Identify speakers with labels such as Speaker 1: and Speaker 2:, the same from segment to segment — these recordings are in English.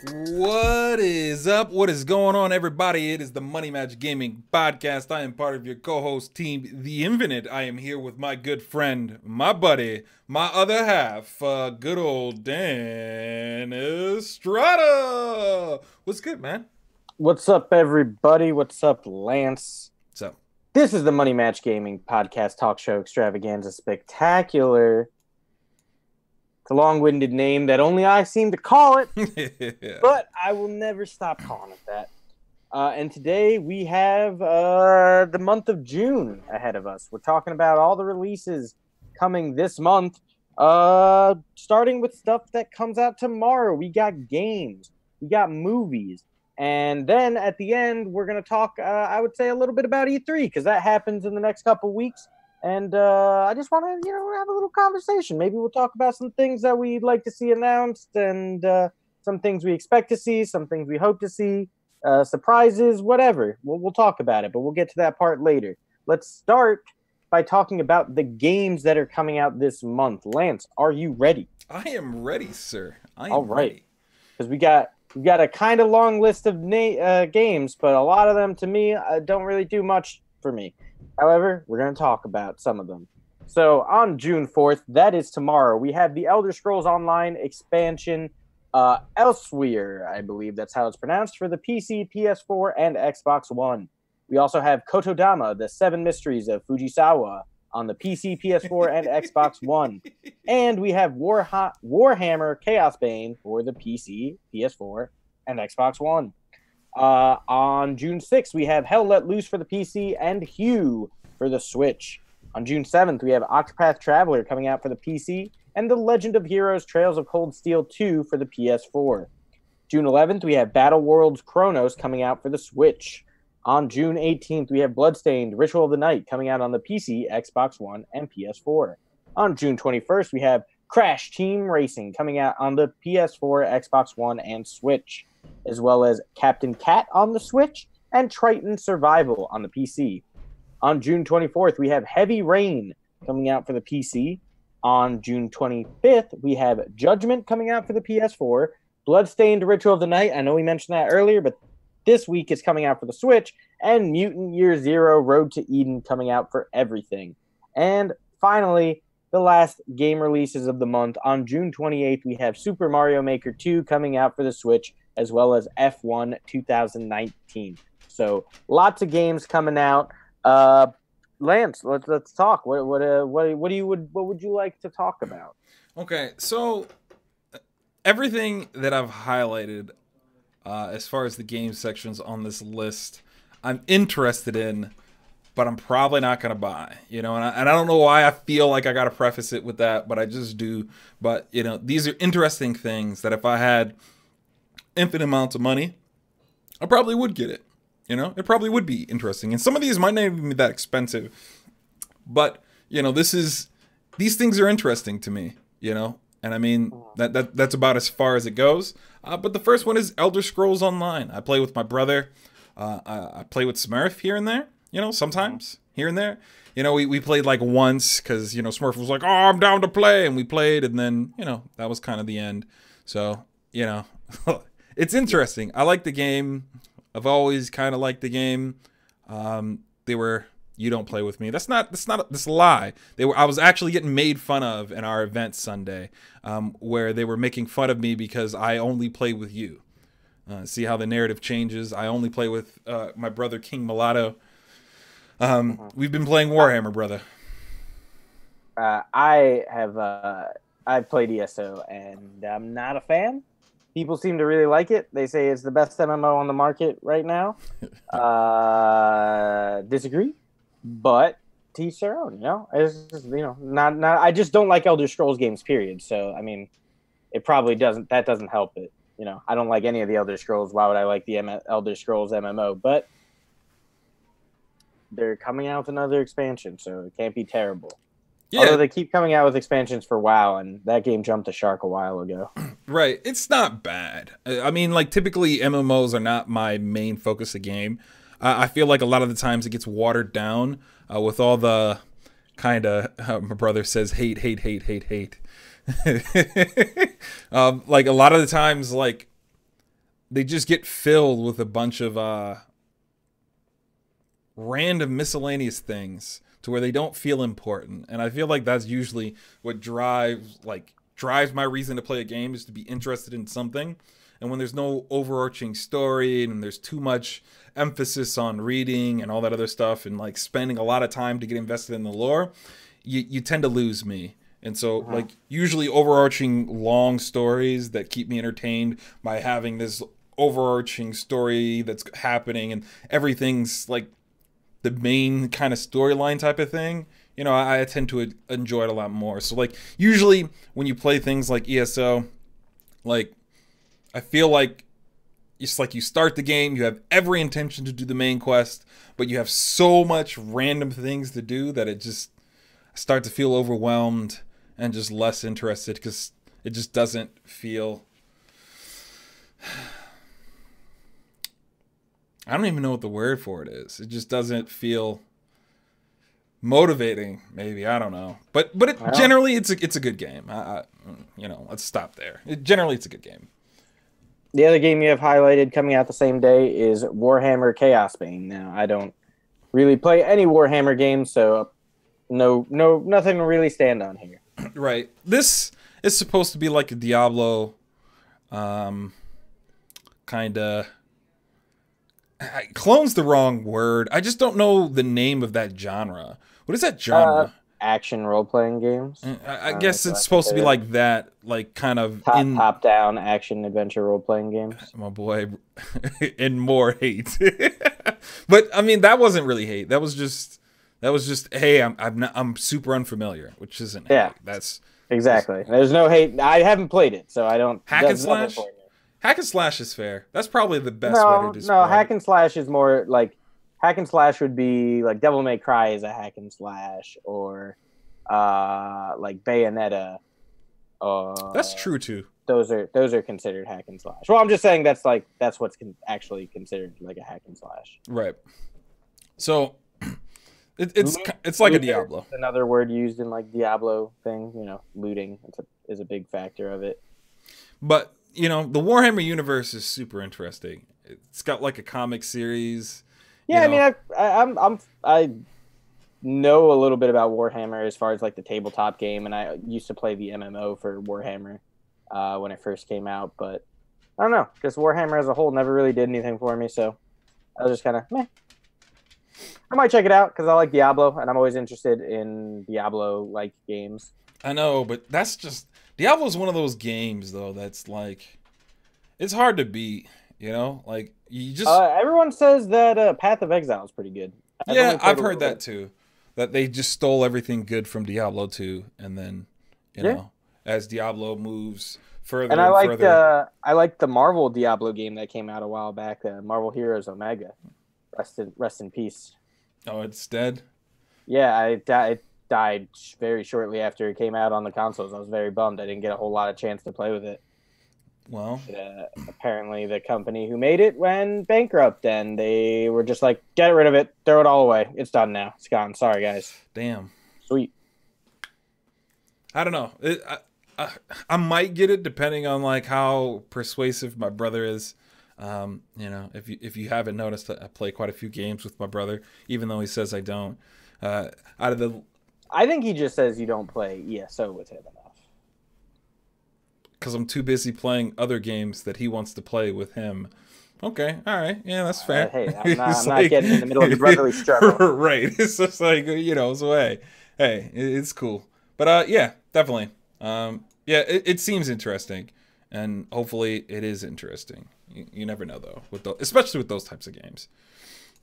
Speaker 1: What is up? What is going on, everybody? It is the Money Match Gaming Podcast. I am part of your co-host team, The Infinite. I am here with my good friend, my buddy, my other half, good old Dan Estrata. What's good, man?
Speaker 2: What's up, everybody? What's up, Lance?
Speaker 1: So,
Speaker 2: This is the Money Match Gaming Podcast Talk Show Extravaganza Spectacular. It's a long-winded name that only I seem to call it, but I will never stop calling it that. And today we have the month of June ahead of us. We're talking about all the releases coming this month, starting with stuff that comes out tomorrow. We got games, we got movies, and then at the end we're going to talk, I would say, a little bit about E3, because that happens in the next couple weeks. And I just want to, have a little conversation. Maybe we'll talk about some things that we'd like to see announced, and some things we expect to see, some things we hope to see, surprises, whatever. We'll talk about it, but we'll get to that part later. Let's start by talking about the games that are coming out this month. Lance, are you ready?
Speaker 1: I am ready, sir. I am
Speaker 2: All right.
Speaker 1: ready.
Speaker 2: Because we got a kind of long list of games, but a lot of them, to me, don't really do much for me. However, we're going to talk about some of them. So on June 4th, that is tomorrow, we have the Elder Scrolls Online expansion, Elsewhere, I believe that's how it's pronounced, for the PC, PS4, and Xbox One. We also have Kotodama, the 7 Mysteries of Fujisawa, on the PC, PS4, and Xbox One. And we have Warhammer Chaos Bane for the PC, PS4, and Xbox One. On June 6th, we have Hell Let Loose for the PC and Hue for the Switch. On June 7th, we have Octopath Traveler coming out for the PC and The Legend of Heroes Trails of Cold Steel 2 for the PS4. June 11th, we have Battle Worlds Chronos coming out for the Switch. On June 18th, we have Bloodstained Ritual of the Night coming out on the PC, Xbox One, and PS4. On June 21st, we have Crash Team Racing coming out on the PS4, Xbox One, and Switch, as well as Captain Cat on the Switch and Triton Survival on the PC. On June 24th, we have Heavy Rain coming out for the PC. On June 25th, we have Judgment coming out for the PS4, Bloodstained Ritual of the Night, I know we mentioned that earlier, but this week is coming out for the Switch, and Mutant Year Zero Road to Eden coming out for everything. And finally, the last game releases of the month. On June 28th, we have Super Mario Maker 2 coming out for the Switch, as well as F1 2019. So lots of games coming out. Lance, let's talk. What would you like to talk about?
Speaker 1: Okay, so everything that I've highlighted as far as the game sections on this list, I'm interested in, but I'm probably not going to buy, and I don't know why I feel like I got to preface it with that, but I just do. But, these are interesting things that if I had infinite amounts of money, I probably would get it. It probably would be interesting. And some of these might not even be that expensive, but, these things are interesting to me, and I mean, that's about as far as it goes. But the first one is Elder Scrolls Online. I play with my brother. I play with Smurf here and there, sometimes here and there. We played like once because, Smurf was like, oh, I'm down to play. And we played. And then, that was kind of the end. So, it's interesting. I like the game. I've always kind of liked the game. You don't play with me. That's a lie. I was actually getting made fun of in our event Sunday, where they were making fun of me because I only play with you. See how the narrative changes. I only play with my brother King Mulatto. We've been playing Warhammer, brother.
Speaker 2: I've played ESO and I'm not a fan. People seem to really like it. They say it's the best MMO on the market right now. Disagree. But to each their own, It's just, not. I just don't like Elder Scrolls games, period. So, I mean, it probably doesn't help it. I don't like any of the Elder Scrolls. Why would I like the Elder Scrolls MMO? But they're coming out with another expansion, so it can't be terrible. Yeah. Although they keep coming out with expansions for WoW, and that game jumped the shark a while ago.
Speaker 1: Right. It's not bad. I mean, like, typically MMOs are not my main focus of game. I feel like a lot of the times it gets watered down with all the kind of, my brother says, hate. Like, a lot of the times, like, they just get filled with a bunch of random miscellaneous things to where they don't feel important. And I feel like that's usually what drives my reason to play a game, is to be interested in something. And when there's no overarching story and there's too much emphasis on reading and all that other stuff and like spending a lot of time to get invested in the lore, you tend to lose me. And so like usually overarching long stories that keep me entertained by having this overarching story that's happening and everything's like the main kind of storyline type of thing, you know, I tend to enjoy it a lot more. So like usually when you play things like ESO, like I feel like it's like you start the game, you have every intention to do the main quest, but you have so much random things to do that it just start to feel overwhelmed and just less interested, because it just doesn't feel, I don't even know what the word for it is. It just doesn't feel motivating. Maybe, I don't know. But generally, it's a good game. You know, let's stop there. Generally, it's a good game.
Speaker 2: The other game you have highlighted coming out the same day is Warhammer Chaos Bane. Now, I don't really play any Warhammer games, so nothing to really stand on here.
Speaker 1: Right. This is supposed to be like a Diablo, kind of. Clone's the wrong word. I just don't know the name of that genre. What is that genre?
Speaker 2: Action role-playing games.
Speaker 1: I guess it's supposed to be like that, like kind of
Speaker 2: top-down action adventure role-playing games.
Speaker 1: My boy, and more hate. But I mean, that wasn't really hate. That was just hey, I'm super unfamiliar, which isn't hate. That's
Speaker 2: exactly. There's no hate. I haven't played it, so I don't.
Speaker 1: Hack and slash. Hack and slash is fair. That's probably the best way to describe it.
Speaker 2: No, hack and slash is more like hack and slash would be like Devil May Cry is a hack and slash, or like Bayonetta.
Speaker 1: That's true too.
Speaker 2: Those are considered hack and slash. Well, I'm just saying that's what's actually considered like a hack and slash.
Speaker 1: Right. So it's like a Diablo.
Speaker 2: Another word used in like Diablo thing. You know, looting is a big factor of it.
Speaker 1: But you know, the Warhammer universe is super interesting. It's got like a comic series.
Speaker 2: Yeah, you know. I mean, I know a little bit about Warhammer as far as like the tabletop game, and I used to play the MMO for Warhammer when it first came out. But I don't know, because Warhammer as a whole never really did anything for me, so I was just kind of meh. I might check it out because I like Diablo, and I'm always interested in Diablo-like games.
Speaker 1: I know, but that's just Diablo's one of those games though that's like it's hard to beat. You know, like you just
Speaker 2: everyone says that Path of Exile is pretty good.
Speaker 1: I've heard that too. That they just stole everything good from Diablo 2, and then you know, as Diablo moves further and further.
Speaker 2: I like the Marvel Diablo game that came out a while back, Marvel Heroes Omega. Rest in peace.
Speaker 1: Oh, it's dead?
Speaker 2: Yeah, it died very shortly after it came out on the consoles. I was very bummed. I didn't get a whole lot of chance to play with it.
Speaker 1: Well,
Speaker 2: apparently the company who made it went bankrupt, and they were just like, get rid of it, throw it all away. It's done now. It's gone. Sorry, guys.
Speaker 1: Damn.
Speaker 2: Sweet.
Speaker 1: I don't know. I might get it depending on like how persuasive my brother is. You know, if you haven't noticed, I play quite a few games with my brother, even though he says I don't.
Speaker 2: I think he just says you don't play ESO with him enough.
Speaker 1: Because I'm too busy playing other games that he wants to play with him. Okay, all right, yeah, that's fair.
Speaker 2: Hey, I'm not getting in the middle of the brotherly struggle.
Speaker 1: Right, it's just like, you know, so hey, it's cool. But yeah, definitely. Yeah, it seems interesting, and hopefully it is interesting. You never know though, especially with those types of games.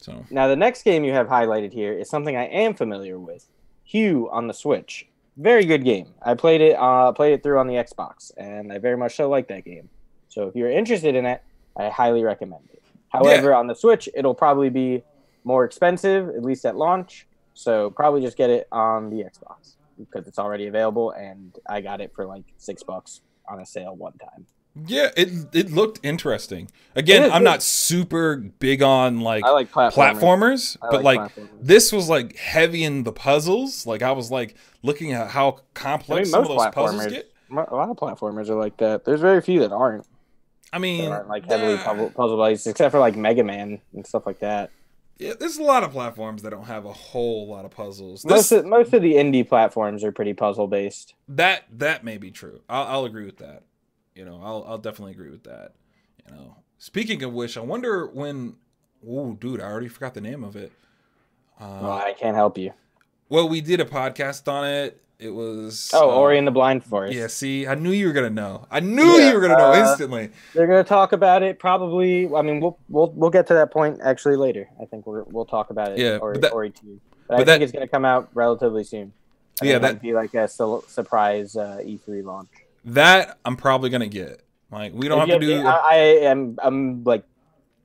Speaker 1: So
Speaker 2: now the next game you have highlighted here is something I am familiar with. Hue on the Switch. Very good game. I played it through on the Xbox, and I very much so like that game. So if you're interested in it, I highly recommend it. However, on the Switch, it'll probably be more expensive, at least at launch. So probably just get it on the Xbox because it's already available, and I got it for like $6 on a sale one time.
Speaker 1: Yeah, it looked interesting. Again, I'm not super big on like I like platformers, but like this was like heavy in the puzzles. Like I was like looking at how complex some of those puzzles get.
Speaker 2: A lot of platformers are like that. There's very few that aren't.
Speaker 1: I
Speaker 2: There
Speaker 1: mean,
Speaker 2: aren't like heavily puzzle based, except for like Mega Man and stuff like that.
Speaker 1: yeah, there's a lot of platforms that don't have a whole lot of puzzles.
Speaker 2: Most of the indie platforms are pretty puzzle based.
Speaker 1: That may be true. I'll agree with that. I'll definitely agree with that. Speaking of which, I wonder when. Oh, dude, I already forgot the name of it.
Speaker 2: Well, I can't help you.
Speaker 1: Well, we did a podcast on it. It was
Speaker 2: Ori and the Blind Forest.
Speaker 1: Yeah, see, I knew you were gonna know. I knew you were gonna know instantly.
Speaker 2: They're gonna talk about it probably. I mean, we'll get to that point actually later. I think we'll talk about it.
Speaker 1: Yeah,
Speaker 2: Ori 2. But I think it's gonna come out relatively soon. That might be like a surprise E3 launch.
Speaker 1: That I'm probably gonna get. Like, we don't have to do.
Speaker 2: I'm like,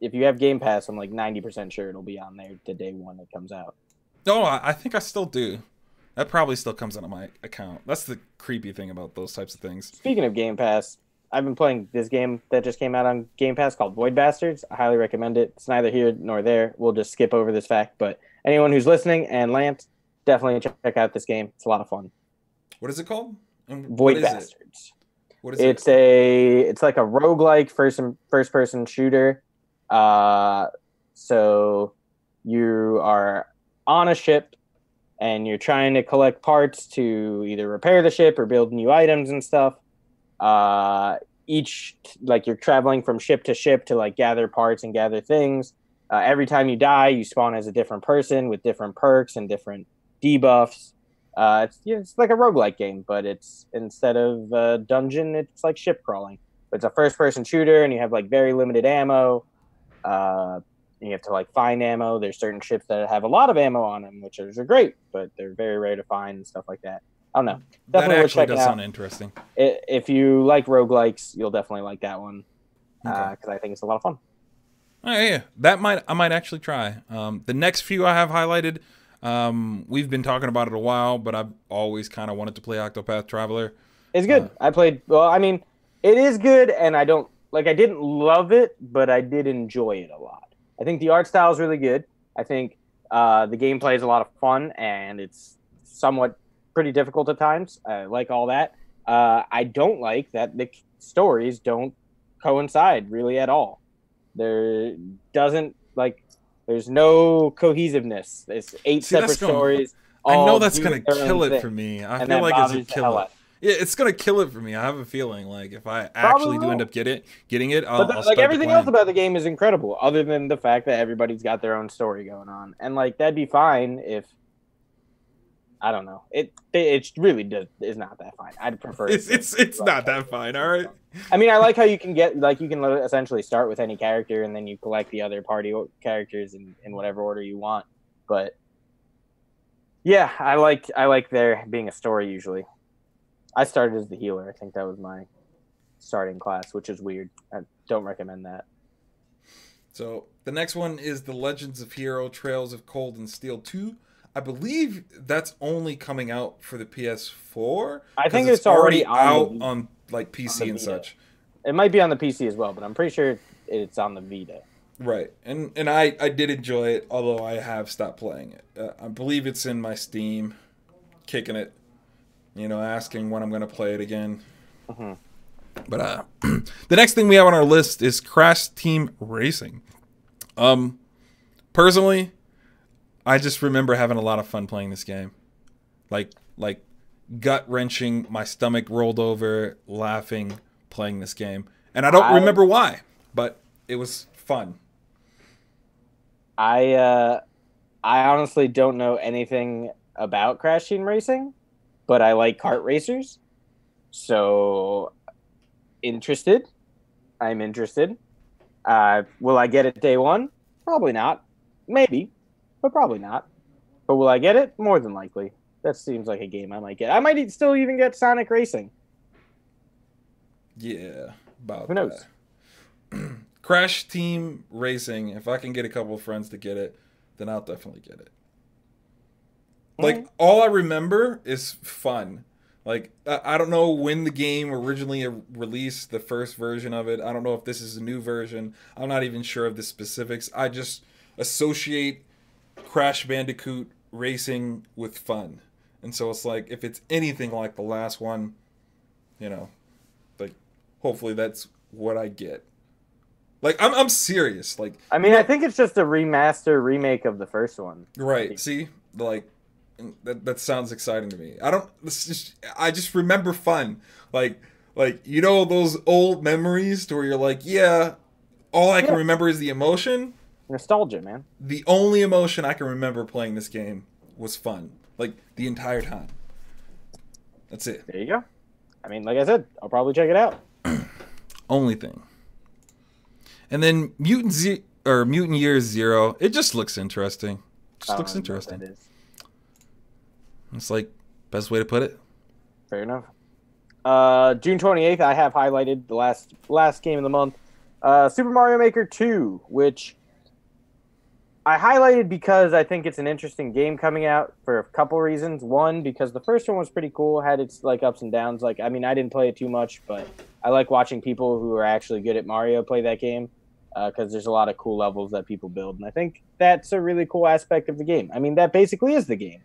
Speaker 2: if you have Game Pass, I'm like 90% sure it'll be on there the day one it comes out.
Speaker 1: No, I think I still do. That probably still comes out of my account. That's the creepy thing about those types of things.
Speaker 2: Speaking of Game Pass, I've been playing this game that just came out on Game Pass called Void Bastards. I highly recommend it. It's neither here nor there. We'll just skip over this fact, but anyone who's listening and Lance, definitely check out this game. It's a lot of fun.
Speaker 1: What is it called?
Speaker 2: Void Bastards.
Speaker 1: What is it?
Speaker 2: It's like a roguelike first person shooter. So you are on a ship and you're trying to collect parts to either repair the ship or build new items and stuff. You're traveling from ship to ship to like gather parts and gather things. Every time you die, you spawn as a different person with different perks and different debuffs. It's like a roguelike game, but it's instead of dungeon, it's like ship crawling. It's a first person shooter and you have like very limited ammo. You have to like find ammo. There's certain ships that have a lot of ammo on them, which are great, but they're very rare to find and stuff like that. I don't know.
Speaker 1: Definitely that actually does sound interesting.
Speaker 2: If you like roguelikes, you'll definitely like that one because I think it's a lot of fun.
Speaker 1: Oh, yeah, I might actually try. The next few I have highlighted, we've been talking about it a while, but I've always kind of wanted to play Octopath Traveler.
Speaker 2: It's good. It is good, and I didn't love it, but I did enjoy it a lot. I think the art style is really good. I think the gameplay is a lot of fun, and it's somewhat pretty difficult at times. I like all that. I don't like that the stories don't coincide really at all. There's no cohesiveness. There's 8 separate stories.
Speaker 1: I know that's going to kill it for me. I feel like it's going to kill it. Yeah, it's gonna kill it for me. I have a feeling like if I actually do end up getting it, I'll
Speaker 2: like everything else about the game is incredible, other than the fact that everybody's got their own story going on, and like that'd be fine if I don't know. It really is not that fine. I'd prefer
Speaker 1: it's not that fine. All right.
Speaker 2: I mean, I like how you can essentially start with any character and then you collect the other party characters in whatever order you want. But yeah, I like there being a story usually. I started as the healer. I think that was my starting class, which is weird. I don't recommend that.
Speaker 1: So the next one is The Legends of Hero Trails of Cold and Steel 2. I believe that's only coming out for the PS4.
Speaker 2: I think it's already
Speaker 1: out on like PC and such.
Speaker 2: It might be on the PC as well, but I'm pretty sure it's on the Vita.
Speaker 1: Right, and I did enjoy it, although I have stopped playing it. I believe it's in my Steam, kicking it. Asking when I'm going to play it again. Mm-hmm. But the next thing we have on our list is Crash Team Racing. Personally, I just remember having a lot of fun playing this game. Like gut-wrenching, my stomach rolled over, laughing, playing this game. And I don't remember why, but it was fun.
Speaker 2: I honestly don't know anything about Crash Team Racing. But I like kart racers, so interested. I'm interested. Will I get it day one? Probably not. Maybe, but probably not. But will I get it? More than likely. That seems like a game I might get. I might still even get Sonic Racing.
Speaker 1: Yeah, about
Speaker 2: who knows?
Speaker 1: Crash Team Racing. If I can get a couple of friends to get it, then I'll definitely get it. Like, all I remember is fun. Like, I don't know when the game originally released, the first version of it. I don't know if this is a new version. I'm not even sure of the specifics. I just associate Crash Bandicoot racing with fun. And so it's like, if it's anything like the last one, like, hopefully that's what I get. Like I'm serious. Like
Speaker 2: I mean, I think it's just a remake of the first one.
Speaker 1: right. See, like that sounds exciting to me. I just remember fun. Like you know those old memories to where you're like, yeah, all I can
Speaker 2: Yeah.
Speaker 1: remember is the emotion.
Speaker 2: Nostalgia, man.
Speaker 1: The only emotion I can remember playing this game was fun. Like the entire time. That's it.
Speaker 2: There you go. I mean, like I said, I'll probably check it out.
Speaker 1: Only thing. And then Mutant Year Zero, it just looks interesting. Just looks interesting.
Speaker 2: That is.
Speaker 1: It's like best way to put it.
Speaker 2: Fair enough. June 28th, I have highlighted the last game of the month, Super Mario Maker 2, which I highlighted because I think it's an interesting game coming out for a couple reasons. One, because the first one was pretty cool, had its like ups and downs. Like, I mean, I didn't play it too much, but I like watching people who are actually good at Mario play that game because there's a lot of cool levels that people build, and I think that's a really cool aspect of the game. I mean, that basically is the game.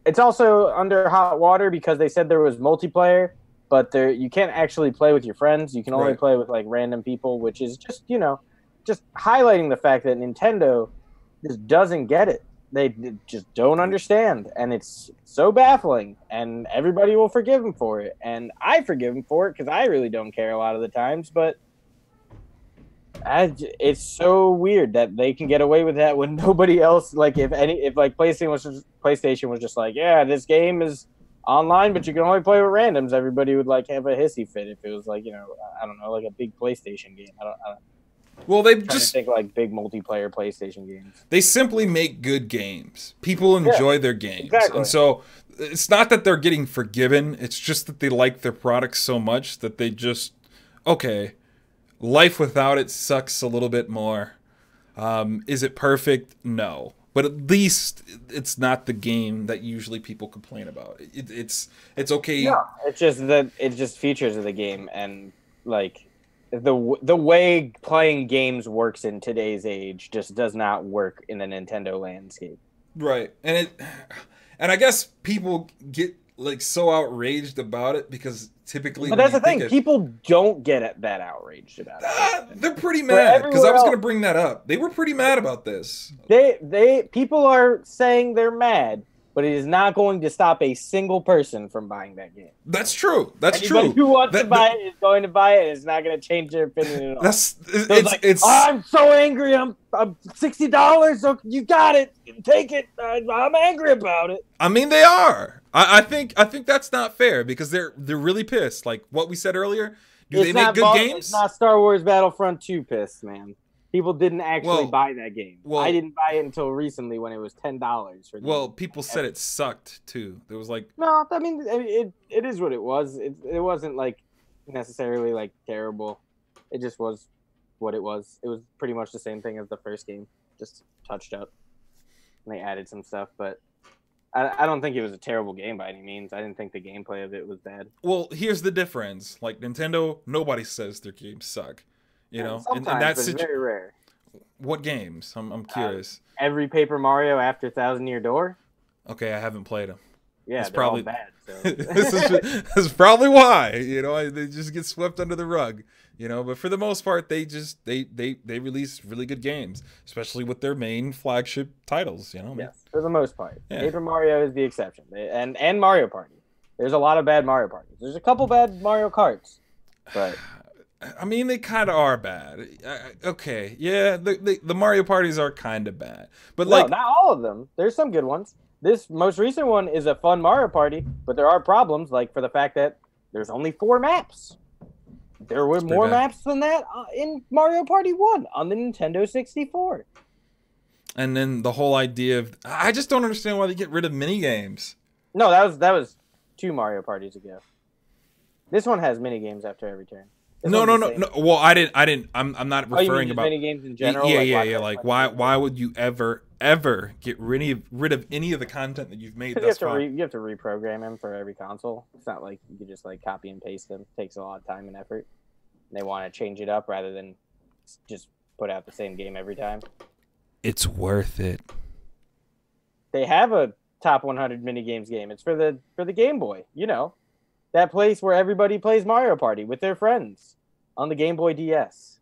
Speaker 2: It's also under hot water because they said there was multiplayer, but you can't actually play with your friends. You can only play with like random people, which is just, just highlighting the fact that Nintendo just doesn't get it. They just don't understand, and it's so baffling, and everybody will forgive them for it, and I forgive them for it because I really don't care a lot of the times, but it's so weird that they can get away with that when nobody else, like if PlayStation was just like, yeah, this game is online, but you can only play with randoms, everybody would like have a hissy fit if it was like, I don't know, like a big PlayStation game. I don't
Speaker 1: Well, they
Speaker 2: trying
Speaker 1: just
Speaker 2: to think like big multiplayer PlayStation games.
Speaker 1: they simply make good games. People enjoy their games.
Speaker 2: Exactly.
Speaker 1: And so it's not that they're getting forgiven, it's just that they like their products so much that they just okay, life without it sucks a little bit more. Is it perfect? No. But at least it's not the game that usually people complain about. It's okay.
Speaker 2: No, it's just that it's just features of the game, and like the way playing games works in today's age just does not work in the Nintendo landscape.
Speaker 1: Right. And I guess people get like so outraged about it because typically
Speaker 2: But that's the thing, people don't get that outraged about it.
Speaker 1: They're pretty mad because I was going to bring that up. They were pretty mad about this.
Speaker 2: People are saying they're mad, but it is not going to stop a single person from buying that game.
Speaker 1: That's true. That's
Speaker 2: Anybody
Speaker 1: true.
Speaker 2: Who wants to buy it is going to buy it. It's not going to change their opinion at all.
Speaker 1: It's
Speaker 2: I'm so angry. I'm $60. So you got it. Take it. I'm angry about it.
Speaker 1: I mean, they are. I think that's not fair because they're really pissed. Like what we said earlier. Do they make good games?
Speaker 2: It's not Star Wars Battlefront 2 pissed, man. People didn't actually buy that game. I didn't buy it until recently when it was $10 for.
Speaker 1: Well, people said it sucked too. There was like
Speaker 2: no, I mean it is what it was. It wasn't like necessarily like terrible. It just was what it was. It was pretty much the same thing as the first game, just touched up. And they added some stuff, but I don't think it was a terrible game by any means. I didn't think the gameplay of it was bad.
Speaker 1: Well, here's the difference. Like Nintendo, nobody says their games suck. You know,
Speaker 2: sometimes, and that's very rare.
Speaker 1: What games? I'm curious.
Speaker 2: Every Paper Mario after Thousand Year Door.
Speaker 1: Okay, I haven't played them.
Speaker 2: Yeah, it's probably all bad. So.
Speaker 1: this is probably why. They just get swept under the rug. But for the most part, they release really good games, especially with their main flagship titles.
Speaker 2: Yes, for the most part. Yeah. Paper Mario is the exception, and Mario Party. There's a lot of bad Mario Parties. There's a couple bad Mario Karts, but.
Speaker 1: I mean, they kind of are bad. Okay, yeah, the Mario parties are kind of bad, but like
Speaker 2: not all of them. There's some good ones. This most recent one is a fun Mario Party, but there are problems, like for the fact that there's only 4 maps. There were more maps than that in Mario Party 1 on the Nintendo 64.
Speaker 1: And then the whole idea of I just don't understand why they get rid of mini games.
Speaker 2: No, that was 2 Mario Parties ago. This one has mini games after every turn.
Speaker 1: No. Well, I didn't. I'm not referring about
Speaker 2: mini games in general.
Speaker 1: Yeah. Like why would you ever get rid of any of the content that you've made?
Speaker 2: You have to reprogram them for every console. It's not like you can just like copy and paste them. It takes a lot of time and effort. And they want to change it up rather than just put out the same game every time.
Speaker 1: It's worth it.
Speaker 2: They have a top 100 mini games game. It's for the Game Boy. That place where everybody plays Mario Party with their friends on the Game Boy DS.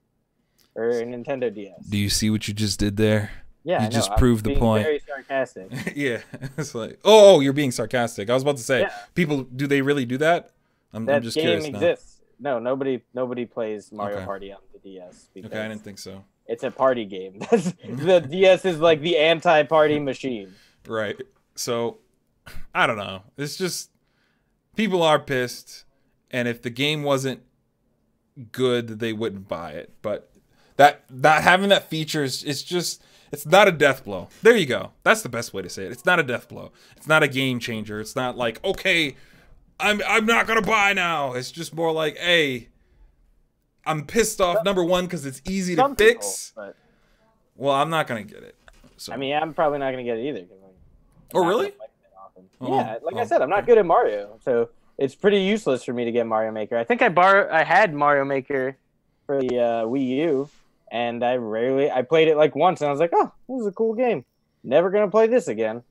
Speaker 2: or a Nintendo DS.
Speaker 1: Do you see what you just did there?
Speaker 2: Yeah,
Speaker 1: You
Speaker 2: I know.
Speaker 1: just
Speaker 2: I'm
Speaker 1: proved the
Speaker 2: being
Speaker 1: point.
Speaker 2: very sarcastic.
Speaker 1: Yeah, it's like, oh, you're being sarcastic. I was about to say,
Speaker 2: Yeah.
Speaker 1: people, do they really do that? I'm
Speaker 2: That
Speaker 1: just
Speaker 2: game
Speaker 1: curious now.
Speaker 2: exists. No, nobody plays Mario
Speaker 1: Okay.
Speaker 2: Party on the DS because
Speaker 1: Okay, I didn't think so.
Speaker 2: it's a party game. The DS is like the anti-party machine.
Speaker 1: Right. So, I don't know. It's just people are pissed, and if the game wasn't good, they wouldn't buy it. But that not having that feature is just it's not a death blow. There you go. That's the best way to say it. It's not a death blow. It's not a game changer. It's not like, okay, I'm not gonna buy now. It's just more like, hey, I'm pissed off. Number one, because it's easy to fix.
Speaker 2: People, but,
Speaker 1: well, I'm not gonna get it. So.
Speaker 2: I mean, I'm probably not gonna get it either.
Speaker 1: Oh, really?
Speaker 2: Yeah, like I said, I'm not good at Mario, so it's pretty useless for me to get Mario Maker. I think I had Mario Maker for the Wii U, and I played it like once, and I was like, oh, this is a cool game. Never gonna play this again.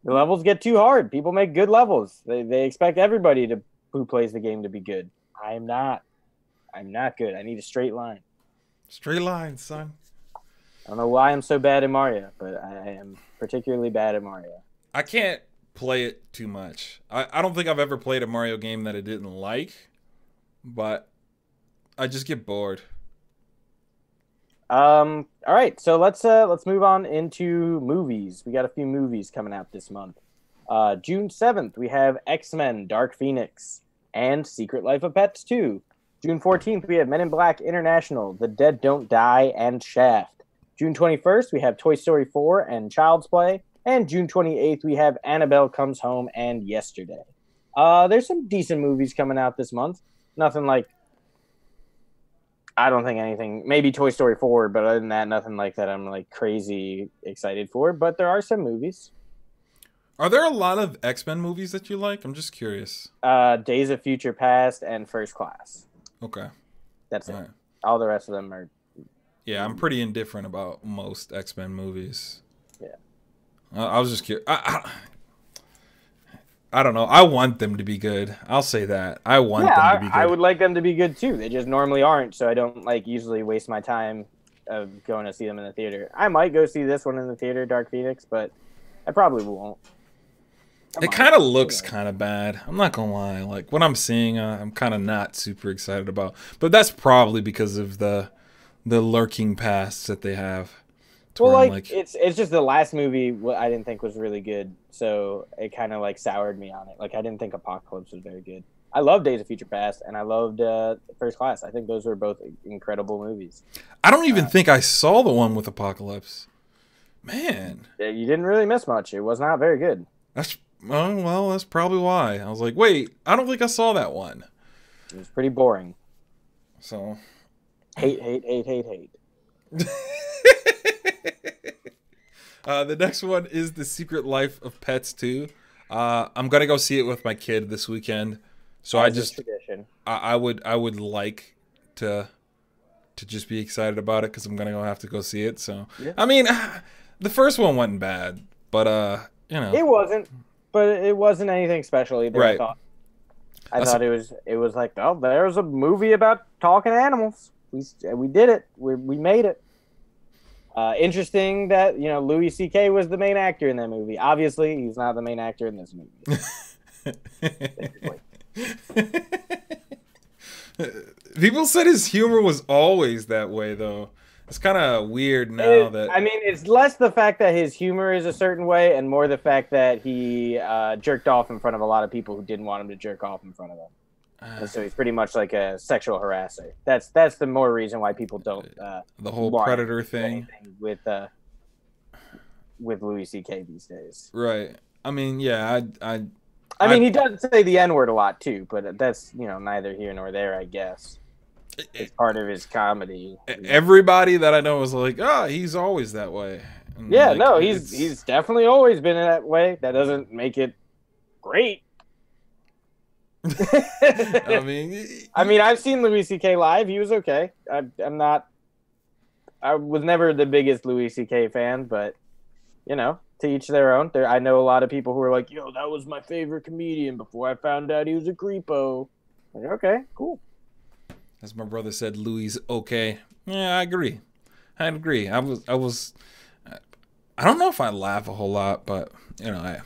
Speaker 2: The levels get too hard. People make good levels. They expect everybody who plays the game to be good. I'm not good. I need a straight line.
Speaker 1: Straight line, son.
Speaker 2: I don't know why I'm so bad at Mario, but I am particularly bad at Mario.
Speaker 1: I can't play it too much. I don't think I've ever played a Mario game that I didn't like, but I just get bored.
Speaker 2: All right, so let's move on into movies. We got a few movies coming out this month. June 7th, we have X-Men: Dark Phoenix and Secret Life of Pets 2. June 14th, we have Men in Black International, The Dead Don't Die, and Shaft. June 21st, we have Toy Story 4 and Child's Play. And June 28th, we have Annabelle Comes Home and Yesterday. There's some decent movies coming out this month. Nothing like, I don't think anything, maybe Toy Story 4, but other than that, nothing like that I'm like crazy excited for. But there are some movies.
Speaker 1: Are there a lot of X-Men movies that you like? I'm just curious.
Speaker 2: Days of Future Past and First Class.
Speaker 1: Okay.
Speaker 2: That's
Speaker 1: all
Speaker 2: it.
Speaker 1: Right.
Speaker 2: All the rest of them are...
Speaker 1: Yeah, I'm pretty indifferent about most X-Men movies.
Speaker 2: Yeah.
Speaker 1: I was just curious. I don't know. I want them to be good. I'll say that. I want them to be good.
Speaker 2: I would like them to be good too. They just normally aren't, so I don't like usually waste my time of going to see them in the theater. I might go see this one in the theater, Dark Phoenix, but I probably won't.
Speaker 1: It kind of looks kind of bad. I'm not gonna lie. Like what I'm seeing, I'm kind of not super excited about. But that's probably because of the lurking pasts that they have.
Speaker 2: Well, like it's just the last movie I didn't think was really good, so it kind of like soured me on it. Like I didn't think Apocalypse was very good. I loved Days of Future Past and I loved First Class. I think those were both incredible movies.
Speaker 1: I don't even think I saw the one with Apocalypse. Man,
Speaker 2: you didn't really miss much. It was not very good.
Speaker 1: That's probably why. I was like, wait, I don't think I saw that one.
Speaker 2: It was pretty boring.
Speaker 1: So,
Speaker 2: hate.
Speaker 1: The next one is The Secret Life of Pets 2. I'm gonna go see it with my kid this weekend. So I would like to just be excited about it because I'm gonna have to go see it. So yeah. I mean, the first one wasn't bad, but you know,
Speaker 2: it wasn't. But it wasn't anything special either.
Speaker 1: Right.
Speaker 2: I thought it was like, oh, there's a movie about talking animals. We did it. We made it. Interesting that Louis C.K. was the main actor in that movie. Obviously, he's not the main actor in this movie.
Speaker 1: People said his humor was always that way, though. It's kind of weird now that...
Speaker 2: I mean, it's less the fact that his humor is a certain way and more the fact that he jerked off in front of a lot of people who didn't want him to jerk off in front of them. And so he's pretty much like a sexual harasser. That's the more reason why people don't...
Speaker 1: the whole Predator thing.
Speaker 2: With Louis C.K. these days.
Speaker 1: Right. I mean, yeah,
Speaker 2: I mean, he does say the N-word a lot, too, but that's, neither here nor there, I guess. It's part of his comedy.
Speaker 1: Everybody that I know is like, he's always that way. And
Speaker 2: yeah, no, he's definitely always been that way. That doesn't make it great.
Speaker 1: I mean,
Speaker 2: I've seen Louis C.K. live. He was okay. I was never the biggest Louis C.K. fan, but, to each their own. I know a lot of people who are like, yo, that was my favorite comedian before I found out he was a creepo. Like, okay, cool.
Speaker 1: As my brother said, Louis okay. Yeah, I agree. I agree. I don't know if I laugh a whole lot, but you know,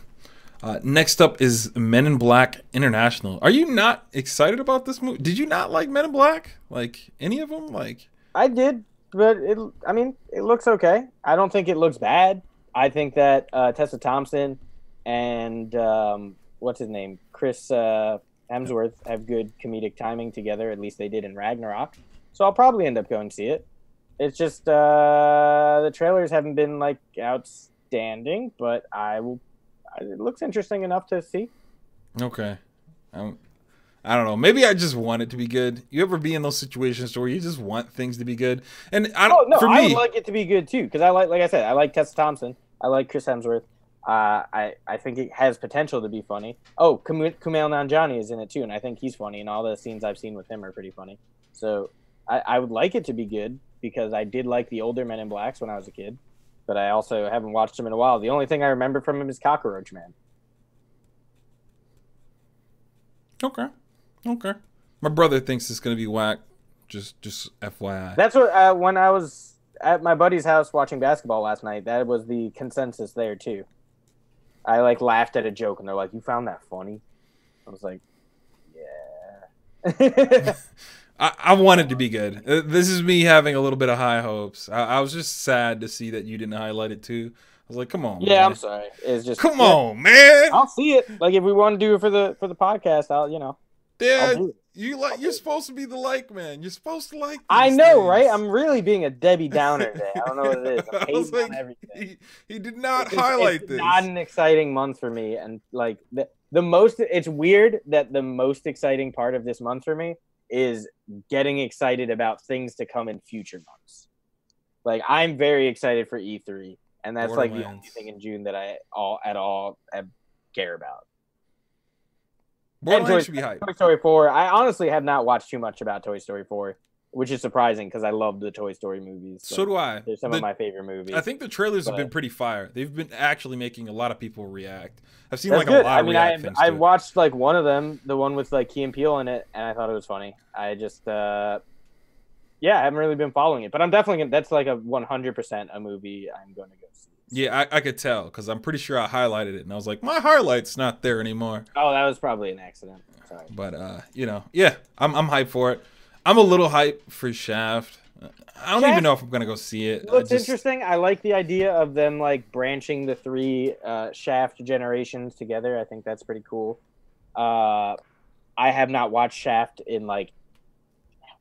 Speaker 1: next up is Men in Black International. Are you not excited about this movie? Did you not like Men in Black? Like any of them? Like
Speaker 2: I did, but I mean, it looks okay. I don't think it looks bad. I think that Tessa Thompson and what's his name, Chris Hemsworth, have good comedic timing together. At least they did in Ragnarok. So I'll probably end up going to see it. It's just the trailers haven't been like outstanding, but I will. It looks interesting enough to see.
Speaker 1: okay, I don't know. Maybe I just want it to be good. You ever be in those situations where you just want things to be good? And I don't.
Speaker 2: Oh no,
Speaker 1: For
Speaker 2: I
Speaker 1: me,
Speaker 2: would like it to be good too because like I said, I like Tessa Thompson. I like Chris Hemsworth. I think it has potential to be funny. Oh, Kumail Nanjiani is in it too, and I think he's funny. And all the scenes I've seen with him are pretty funny. So I would like it to be good because I did like the older Men in Blacks when I was a kid, but I also haven't watched them in a while. The only thing I remember from him is Cockroach Man.
Speaker 1: okay, okay. My brother thinks it's gonna be whack. Just FYI.
Speaker 2: That's what when I was at my buddy's house watching basketball last night. That was the consensus there too. I like laughed at a joke, and they're like, "You found that funny?" I was like, "Yeah."
Speaker 1: I wanted to be good. This is me having a little bit of high hopes. I was just sad to see that you didn't highlight it too. I was like, come on,
Speaker 2: Yeah,
Speaker 1: man.
Speaker 2: I'm sorry. It's just
Speaker 1: Come on, man.
Speaker 2: I'll see it. Like if we want to do it for the podcast, I'll I'll
Speaker 1: Yeah,
Speaker 2: do it.
Speaker 1: you're supposed to be the like man. You're supposed to like these
Speaker 2: I know,
Speaker 1: things.
Speaker 2: right? I'm really being a Debbie Downer today. I don't know what it is. I'm
Speaker 1: I was
Speaker 2: hating on
Speaker 1: like,
Speaker 2: everything.
Speaker 1: he did not highlight
Speaker 2: It's
Speaker 1: this.
Speaker 2: not an exciting month for me, and like the most. It's weird that the most exciting part of this month for me is getting excited about things to come in future months. Like I'm very excited for E3, and that's like the only thing in June that I at all care about.
Speaker 1: Borderlands should be hyped.
Speaker 2: Toy Story 4. I honestly have not watched too much about Toy Story 4, which is surprising because I love the Toy Story movies.
Speaker 1: So do I.
Speaker 2: They're some of my favorite movies.
Speaker 1: I think the trailers have been pretty fire. They've been actually making a lot of people react. I've seen
Speaker 2: That's
Speaker 1: like
Speaker 2: good.
Speaker 1: a lot of react things.
Speaker 2: I watched like one of them, the one with like Key and Peele in it, and I thought it was funny. I just I haven't really been following it, but I'm definitely that's like a 100% a movie I'm going to go see.
Speaker 1: Yeah, I could tell because I'm pretty sure I highlighted it, and I was like, my highlight's not there anymore.
Speaker 2: Oh, that was probably an accident. Sorry.
Speaker 1: But yeah, I'm hyped for it. I'm a little hyped for Shaft. I don't even know if I'm gonna go see it.
Speaker 2: It looks interesting. I like the idea of them like branching the three Shaft generations together. I think that's pretty cool. I have not watched Shaft in like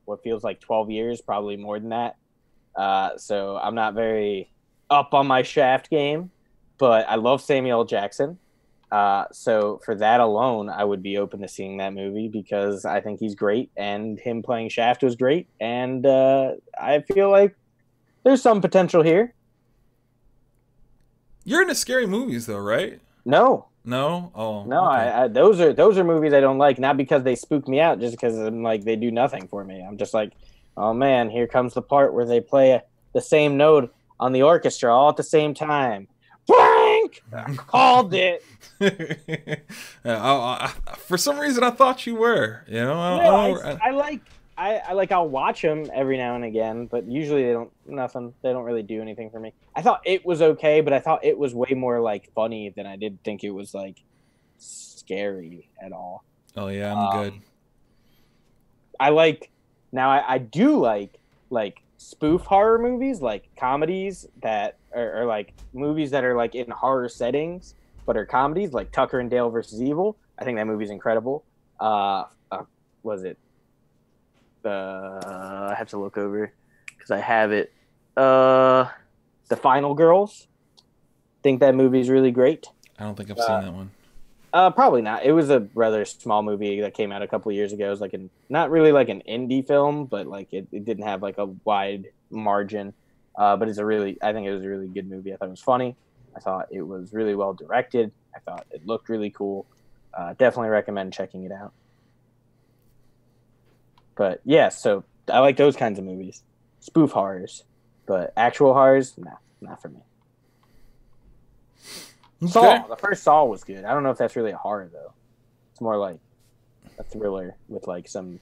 Speaker 2: what feels like 12 years, probably more than that. So I'm not very up on my Shaft game, but I love Samuel L. Jackson. So for that alone, I would be open to seeing that movie because I think he's great, and him playing Shaft was great, and I feel like there's some potential here.
Speaker 1: You're into scary movies, though, right?
Speaker 2: No,
Speaker 1: Oh,
Speaker 2: no.
Speaker 1: okay.
Speaker 2: Those are movies I don't like, not because they spook me out, just because I'm like they do nothing for me. I'm just like, oh man, here comes the part where they play the same note on the orchestra all at the same time. Blank! I called it.
Speaker 1: For some reason, I thought you were. You know,
Speaker 2: I like I'll watch them every now and again, but usually they don't really do anything for me. I thought it was okay, but I thought it was way more like funny than I did think it was like scary at all.
Speaker 1: Oh yeah, I'm good.
Speaker 2: I do like spoof horror movies, like comedies that are like movies that are like in horror settings but are comedies, like Tucker and Dale versus Evil. I think that movie's incredible. Was it I have to look over because I have it. The Final Girls. Think that movie's really great.
Speaker 1: I don't think I've seen that one.
Speaker 2: Probably not. It was a rather small movie that came out a couple of years ago. It was like not really like an indie film, but like it didn't have like a wide margin. But I think it was a really good movie. I thought it was funny. I thought it was really well directed. I thought it looked really cool. Definitely recommend checking it out. But yeah, so I like those kinds of movies. Spoof horrors. But actual horrors, nah, not for me.
Speaker 1: Okay.
Speaker 2: Saw. The first Saw was good. I don't know if that's really a horror though. It's more like a thriller with like some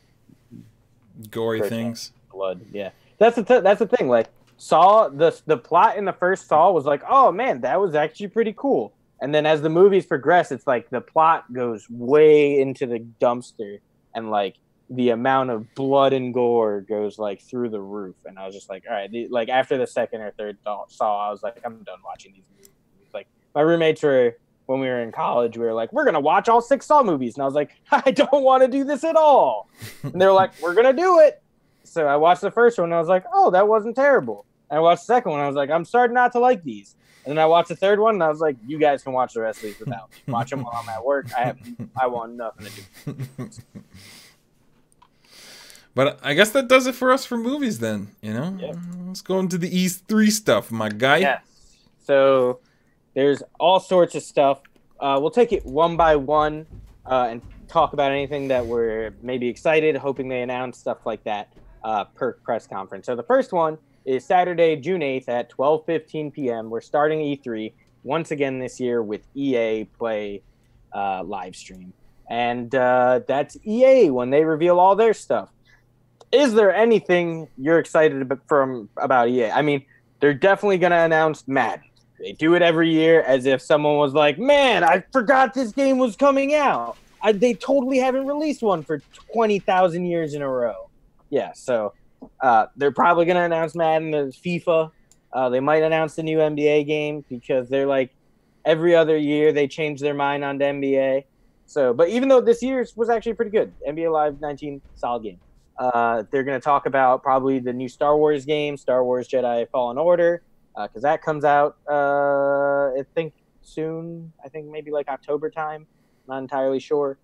Speaker 1: gory things.
Speaker 2: Blood. Yeah, that's the thing. Like Saw, the plot in the first Saw was like, oh man, that was actually pretty cool. And then as the movies progress, it's like the plot goes way into the dumpster, and like the amount of blood and gore goes like through the roof. And I was just like, all right, like after the second or third Saw, I was like, I'm done watching these movies. Like my roommates were, when we were in college, we were like, we're gonna watch all 6 Saw movies, and I was like, I don't want to do this at all. And they were like, we're gonna do it. So I watched the first one, and I was like, oh, that wasn't terrible. And I watched the second one, and I was like, I'm starting not to like these. And then I watched the third one, and I was like, you guys can watch the rest of these without me. Watch them while I'm at work. I want nothing to do.
Speaker 1: But I guess that does it for us for movies then, you know?
Speaker 2: Yep.
Speaker 1: Let's go into the E3 stuff, my guy.
Speaker 2: Yes. So there's all sorts of stuff. We'll take it one by one and talk about anything that we're maybe excited, hoping they announce, stuff like that per press conference. So the first one is Saturday, June 8th at 12:15 p.m. We're starting E3 once again this year with EA Play live stream. And that's EA when they reveal all their stuff. Is there anything you're excited about EA? I mean, they're definitely going to announce Madden. They do it every year as if someone was like, man, I forgot this game was coming out. They totally haven't released one for 20,000 years in a row. Yeah, so they're probably going to announce Madden, FIFA. They might announce the new NBA game because they're like, every other year they change their mind on the NBA. So, but even though this year's was actually pretty good, NBA Live 19, solid game. They're going to talk about probably the new Star Wars game, Star Wars Jedi Fallen Order, because that comes out, I think, soon. I think maybe like October time. Not entirely sure.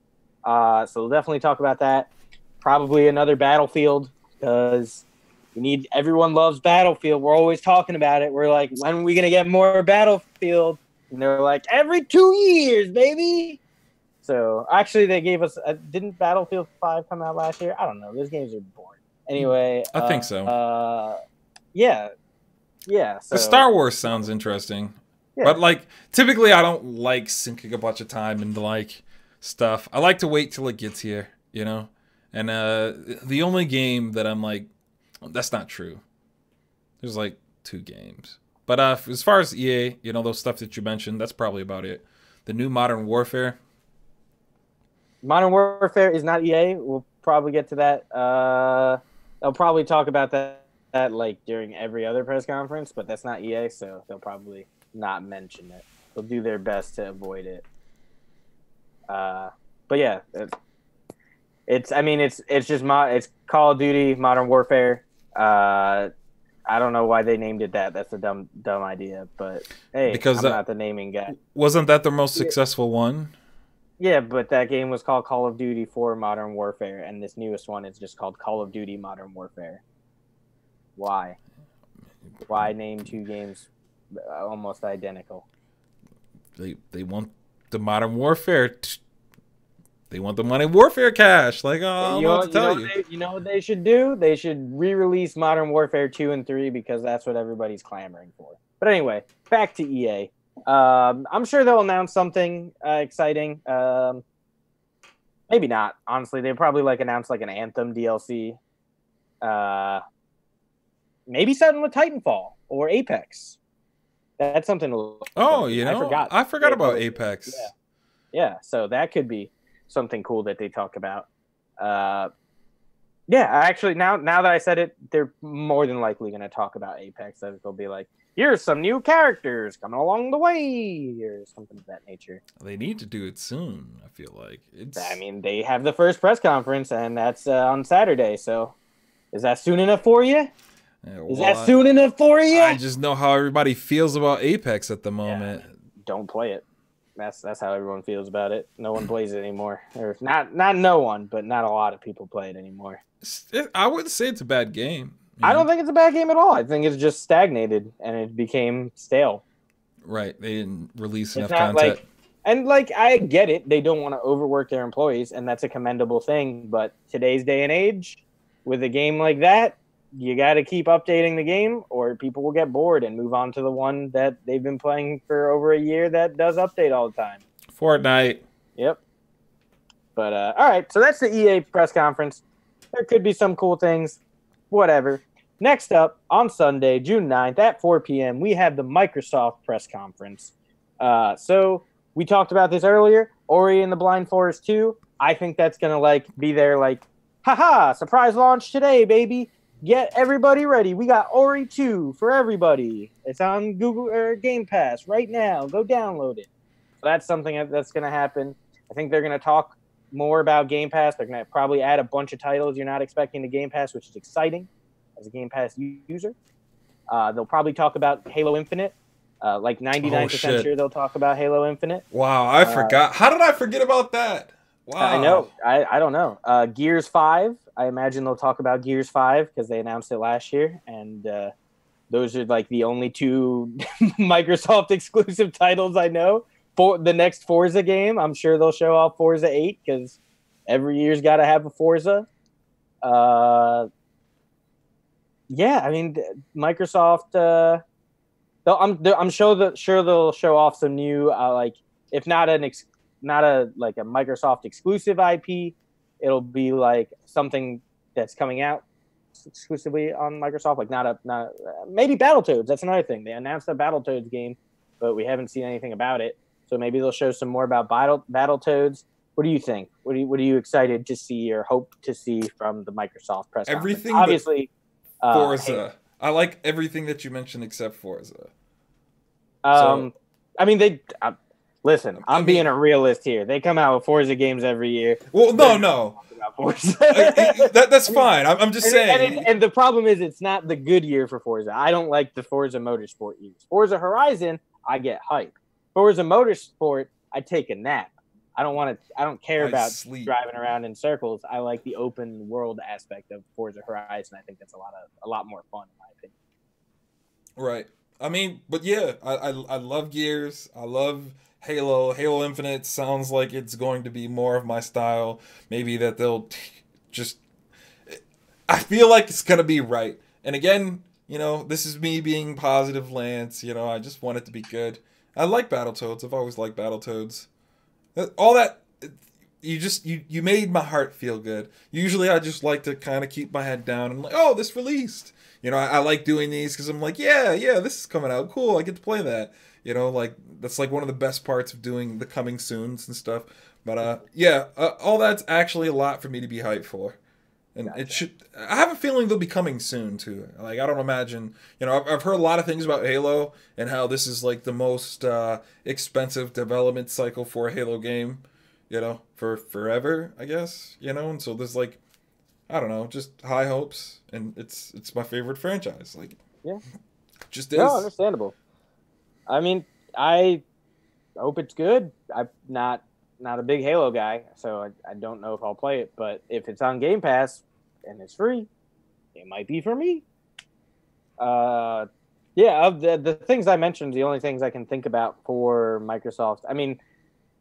Speaker 2: So we'll definitely talk about that. Probably another Battlefield, because everyone loves Battlefield. We're always talking about it. We're like, when are we going to get more Battlefield? And they're like, every 2 years, baby. So actually, they gave us. Didn't Battlefield 5 come out last year? I don't know. Those games are boring. Anyway,
Speaker 1: I think so.
Speaker 2: Yeah. So
Speaker 1: the Star Wars sounds interesting, but like typically, I don't like sinking a bunch of time into like stuff. I like to wait till it gets here, you know. And the only game that I'm like, that's not true. There's like 2 games, but as far as EA, you know, those stuff that you mentioned, that's probably about it. The new Modern Warfare.
Speaker 2: Modern Warfare is not EA. We'll probably get to that. They'll probably talk about that like during every other press conference, but that's not EA, so they'll probably not mention it. They'll do their best to avoid it. But yeah, it's just it's Call of Duty Modern Warfare. I don't know why they named it that. That's a dumb idea, but hey, because I'm not the naming guy.
Speaker 1: Wasn't that the most successful one?
Speaker 2: Yeah, but that game was called Call of Duty 4 Modern Warfare, and this newest one is just called Call of Duty Modern Warfare. Why? Why name 2 games almost identical?
Speaker 1: They want the Modern Warfare. They want the Modern Warfare cash. Like, I don't know what to tell you.
Speaker 2: You know what they should do? They should re-release Modern Warfare 2 and 3 because that's what everybody's clamoring for. But anyway, back to EA. I'm sure they'll announce something exciting. Maybe not. Honestly, they probably announce an Anthem DLC. Maybe something with Titanfall or Apex. That's something to look
Speaker 1: for. You know, I forgot about Apex.
Speaker 2: Yeah. So that could be something cool that they talk about. Actually, now that I said it, they're more than likely going to talk about Apex. They'll be like, here's some new characters coming along the way, or something of that nature.
Speaker 1: They need to do it soon, I feel like.
Speaker 2: They have the first press conference, and that's on Saturday, so is that soon enough for you? Is that soon enough for you?
Speaker 1: I just know how everybody feels about Apex at the moment.
Speaker 2: Yeah, don't play it. That's how everyone feels about it. No one plays it anymore. Or not no one, but not a lot of people play it anymore.
Speaker 1: I wouldn't say it's a bad game.
Speaker 2: I don't think it's a bad game at all. I think it's just stagnated and it became stale.
Speaker 1: Right. They didn't release enough content.
Speaker 2: I get it. They don't want to overwork their employees, and that's a commendable thing. But today's day and age, with a game like that, you got to keep updating the game or people will get bored and move on to the one that they've been playing for over a year that does update all the time.
Speaker 1: Fortnite.
Speaker 2: Yep. But, all right. So that's the EA press conference. there could be some cool things. Whatever. Next up, on Sunday, June 9th at 4 p.m., we have the Microsoft press conference. So we talked about this earlier. Ori and the Blind Forest 2. I think that's going to be there haha, surprise launch today, baby. Get everybody ready. We got Ori 2 for everybody. It's on Google or Game Pass right now. Go download it. So that's something that's going to happen. I think they're going to talk more about Game Pass. They're going to probably add a bunch of titles you're not expecting to Game Pass, which is exciting as a Game Pass user. They'll probably talk about Halo Infinite. 99% sure they'll talk about Halo Infinite.
Speaker 1: Wow, I forgot. How did I forget about that? Wow.
Speaker 2: I know. I don't know. Gears 5. I imagine they'll talk about Gears 5 because they announced it last year. And those are the only two Microsoft exclusive titles I know. For the next Forza game, I'm sure they'll show off Forza 8 because every year's got to have a Forza. Yeah, I mean, Microsoft. I'm sure they'll show off some new if not a Microsoft exclusive IP, it'll be something that's coming out exclusively on Microsoft. Not maybe Battletoads. That's another thing. They announced a Battletoads game, but we haven't seen anything about it. So maybe they'll show some more about Battletoads. What do you think? What are you excited to see or hope to see from the Microsoft press conference?
Speaker 1: Everything,
Speaker 2: obviously.
Speaker 1: Forza. I like everything that you mentioned except Forza.
Speaker 2: I mean, listen. I'm being a realist here. They come out with Forza games every year.
Speaker 1: Well, no. That's fine. I'm just saying.
Speaker 2: And the problem is, it's not the good year for Forza. I don't like the Forza Motorsport years. Forza Horizon, I get hype. Forza Motorsport, I take a nap. I don't care about driving around in circles. I like the open world aspect of Forza Horizon. I think that's a lot more fun, in my opinion.
Speaker 1: Right. I mean, but yeah, I love Gears. I love Halo. Halo Infinite sounds like it's going to be more of my style. Maybe that they'll just. I feel like it's gonna be right. And again, this is me being positive, Lance. I just want it to be good. I like Battletoads. I've always liked Battletoads. All that, you made my heart feel good. Usually I just like to kind of keep my head down and oh, this released. I like doing these because I'm like, yeah, this is coming out. Cool, I get to play that. That's one of the best parts of doing the coming soons and stuff. But all that's actually a lot for me to be hyped for. And gotcha. It should. I have a feeling they'll be coming soon too. I don't imagine. I've heard a lot of things about Halo and how this is the most expensive development cycle for a Halo game. For forever, I guess. And so there's I don't know, just high hopes, and it's my favorite franchise.
Speaker 2: Yeah,
Speaker 1: just is.
Speaker 2: No, understandable. I mean, I hope it's good. I'm not a big Halo guy, so I don't know if I'll play it. But if it's on Game Pass and it's free, it might be for me. Of the things I mentioned, the only things I can think about for Microsoft. I mean,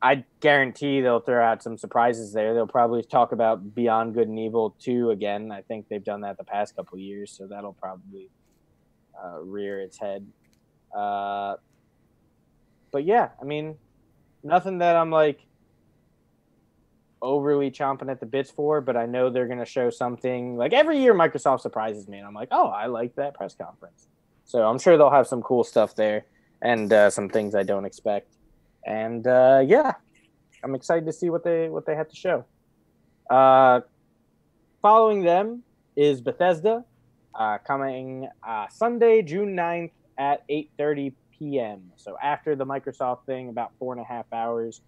Speaker 2: I guarantee they'll throw out some surprises there. They'll probably talk about Beyond Good and Evil 2 again. I think they've done that the past couple of years, so that'll probably rear its head. But yeah, I mean, nothing that I'm overly chomping at the bits for, but I know they're going to show something. Every year Microsoft surprises me, and I'm like, oh, I like that press conference. So I'm sure they'll have some cool stuff there and some things I don't expect. And I'm excited to see what they have to show. Following them is Bethesda, coming Sunday, June 9th at 8:30 p.m. So after the Microsoft thing, about 4.5 hours.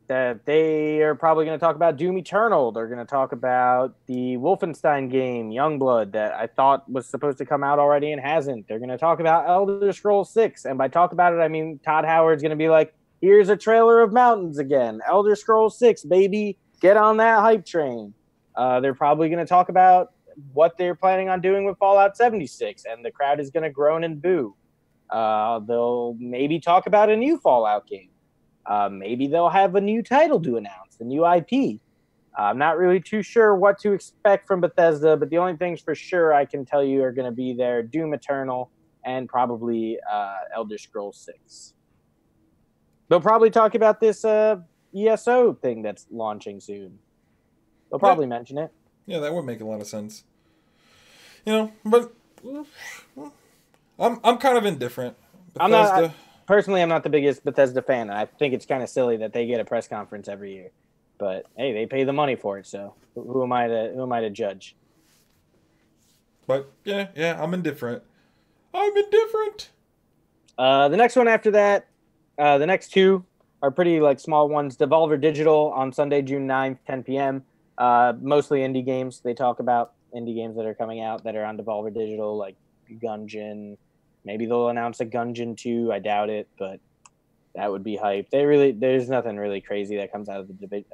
Speaker 2: That they are probably going to talk about Doom Eternal. They're going to talk about the Wolfenstein game, Youngblood, that I thought was supposed to come out already and hasn't. They're going to talk about Elder Scrolls 6. And by talk about it, I mean Todd Howard's going to be like, here's a trailer of Mountains again. Elder Scrolls 6, baby. Get on that hype train. They're probably going to talk about what they're planning on doing with Fallout 76, and the crowd is going to groan and boo. They'll maybe talk about a new Fallout game. Maybe they'll have a new title to announce, a new IP. I'm not really too sure what to expect from Bethesda, but the only things for sure I can tell you are going to be there: Doom Eternal and probably Elder Scrolls 6. They'll probably talk about this ESO thing that's launching soon. They'll probably mention it.
Speaker 1: Yeah, that would make a lot of sense. But I'm kind of indifferent.
Speaker 2: I'm not the biggest Bethesda fan. I think it's kind of silly that they get a press conference every year. But hey, they pay the money for it, so who am I to judge?
Speaker 1: But yeah, I'm indifferent. I'm indifferent.
Speaker 2: The next one after that, the next two are pretty like small ones. Devolver Digital on Sunday, June 9th, 10 p.m. Mostly indie games. They talk about indie games that are coming out that are on Devolver Digital, like Gungeon. Maybe they'll announce a Gungeon 2. I doubt it, but that would be hype. There's nothing really crazy that comes out of the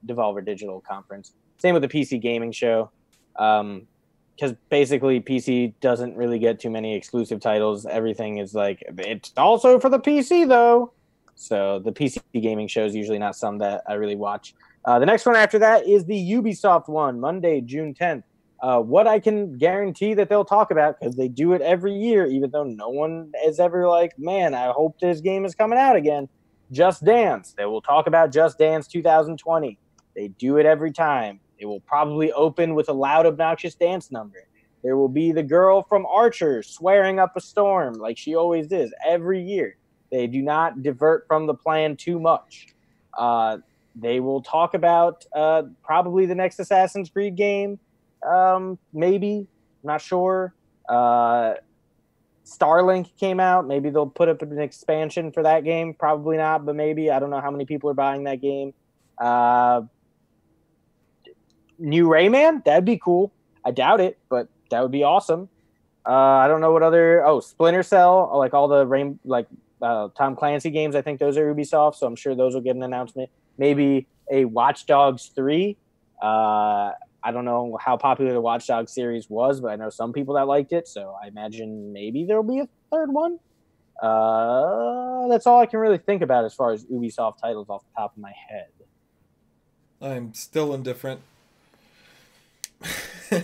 Speaker 2: Devolver Digital conference. Same with the PC gaming show. Because basically PC doesn't really get too many exclusive titles. Everything is like, it's also for the PC though. So the PC gaming show is usually not some that I really watch. The next one after that is the Ubisoft one, Monday, June 10th. What I can guarantee that they'll talk about, because they do it every year, even though no one is ever like, man, I hope this game is coming out again. Just Dance. They will talk about Just Dance 2020. They do it every time. It will probably open with a loud, obnoxious dance number. There will be the girl from Archer swearing up a storm like she always is every year. They do not divert from the plan too much. They will talk about probably the next Assassin's Creed game. Maybe. Not sure. Starlink came out. Maybe they'll put up an expansion for that game. Probably not, but maybe. I don't know how many people are buying that game. New Rayman, that'd be cool. I doubt it, but that would be awesome. I don't know what other. Splinter Cell, like all the Tom Clancy games. I think those are Ubisoft, so I'm sure those will get an announcement. Maybe a Watch Dogs 3. I don't know how popular the Watch Dogs series was, but I know some people that liked it, so I imagine maybe there'll be a third one. That's all I can really think about as far as Ubisoft titles off the top of my head.
Speaker 1: I'm still indifferent.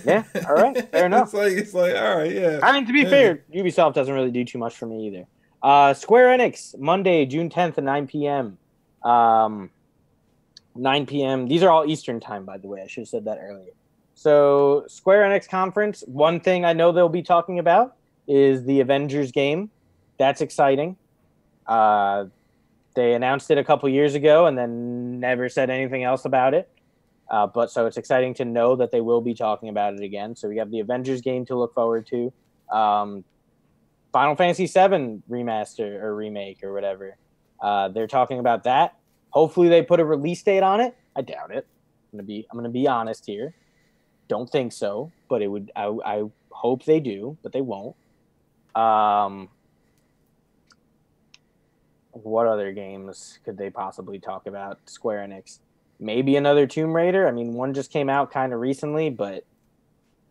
Speaker 2: Yeah, all right, fair enough.
Speaker 1: It's like all right, yeah.
Speaker 2: I mean, to be fair, Ubisoft doesn't really do too much for me either. Square Enix, Monday, June 10th at 9 p.m. 9 p.m. These are all Eastern time, by the way. I should have said that earlier. So, Square Enix conference, one thing I know they'll be talking about is the Avengers game. That's exciting. They announced it a couple years ago and then never said anything else about it. But so it's exciting to know that they will be talking about it again. So we have the Avengers game to look forward to. Final Fantasy VII remaster or remake or whatever. They're talking about that. Hopefully they put a release date on it. I doubt it. I'm gonna be honest here. Don't think so, but it would. I hope they do, but they won't. What other games could they possibly talk about? Square Enix. Maybe another Tomb Raider. I mean, one just came out kind of recently, but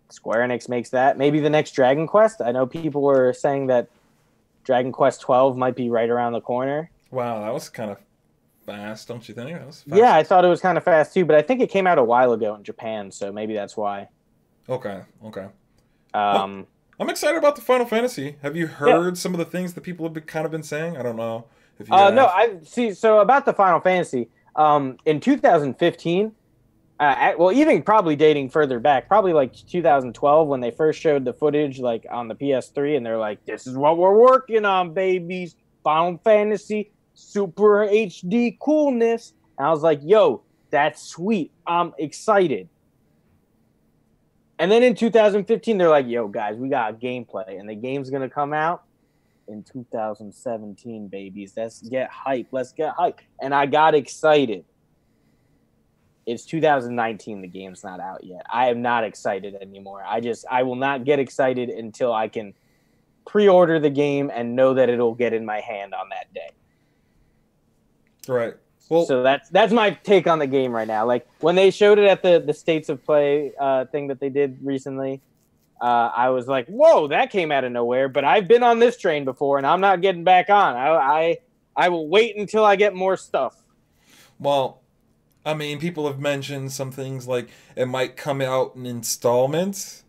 Speaker 2: Square Enix makes that. Maybe the next Dragon Quest. I know people were saying that Dragon Quest 12 might be right around the corner.
Speaker 1: Wow, that was kind of fast, don't you think? That was fast.
Speaker 2: Yeah, I thought it was kind of fast too, but I think it came out a while ago in Japan, so maybe that's why.
Speaker 1: Okay. I'm excited about the Final Fantasy. Have you heard some of the things that people have kind of been saying? I don't know if you have.
Speaker 2: No, I see. So about the Final Fantasy, in 2015, even probably dating further back, probably like 2012 when they first showed the footage like on the PS3, and they're like, "This is what we're working on, babies! Final Fantasy Super HD coolness." And I was like, "Yo, that's sweet! I'm excited." And then in 2015, they're like, "Yo, guys, we got gameplay, and the game's gonna come out in 2017, babies. Let's get hype. Let's get hype." And I got excited. It's 2019. The game's not out yet. I am not excited anymore. I will not get excited until I can pre-order the game and know that it'll get in my hand on that day.
Speaker 1: Right. Well,
Speaker 2: so that's my take on the game right now. Like when they showed it at the States of Play thing that they did recently, I was like, "Whoa, that came out of nowhere!" But I've been on this train before, and I'm not getting back on. I will wait until I get more stuff.
Speaker 1: Well, I mean, people have mentioned some things like it might come out in installments.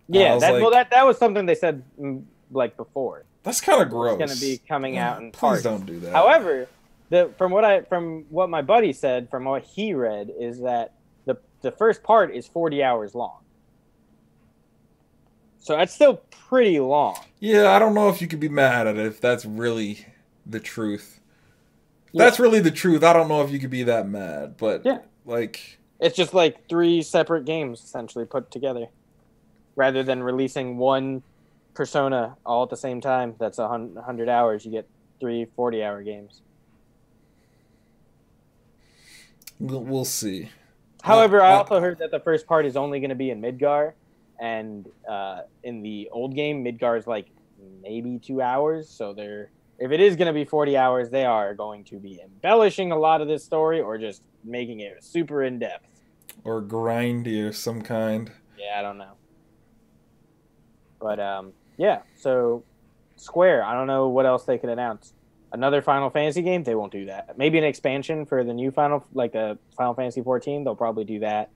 Speaker 2: Yeah, that was something they said like before.
Speaker 1: That's kind of gross.
Speaker 2: It's going to be coming out in
Speaker 1: Please
Speaker 2: parts.
Speaker 1: don't do that.
Speaker 2: However, from what my buddy said, from what he read, is that the first part is 40 hours long. So that's still pretty long.
Speaker 1: Yeah, I don't know if you could be mad at it if that's really the truth. If that's really the truth, I don't know if you could be that mad. But like,
Speaker 2: it's just like 3 separate games essentially put together, rather than releasing one Persona all at the same time. That's 100 hours. You get 3 40-hour games.
Speaker 1: We'll see.
Speaker 2: However, I also heard that the first part is only going to be in Midgar, and in the old game, Midgar is like maybe 2 hours. So if it is going to be 40 hours, they are going to be embellishing a lot of this story, or just making it super in depth,
Speaker 1: or grindy of some kind.
Speaker 2: Yeah, I don't know. But yeah. So Square, I don't know what else they could announce. Another Final Fantasy game? They won't do that. Maybe an expansion for the new Final Fantasy 14. They'll probably do that.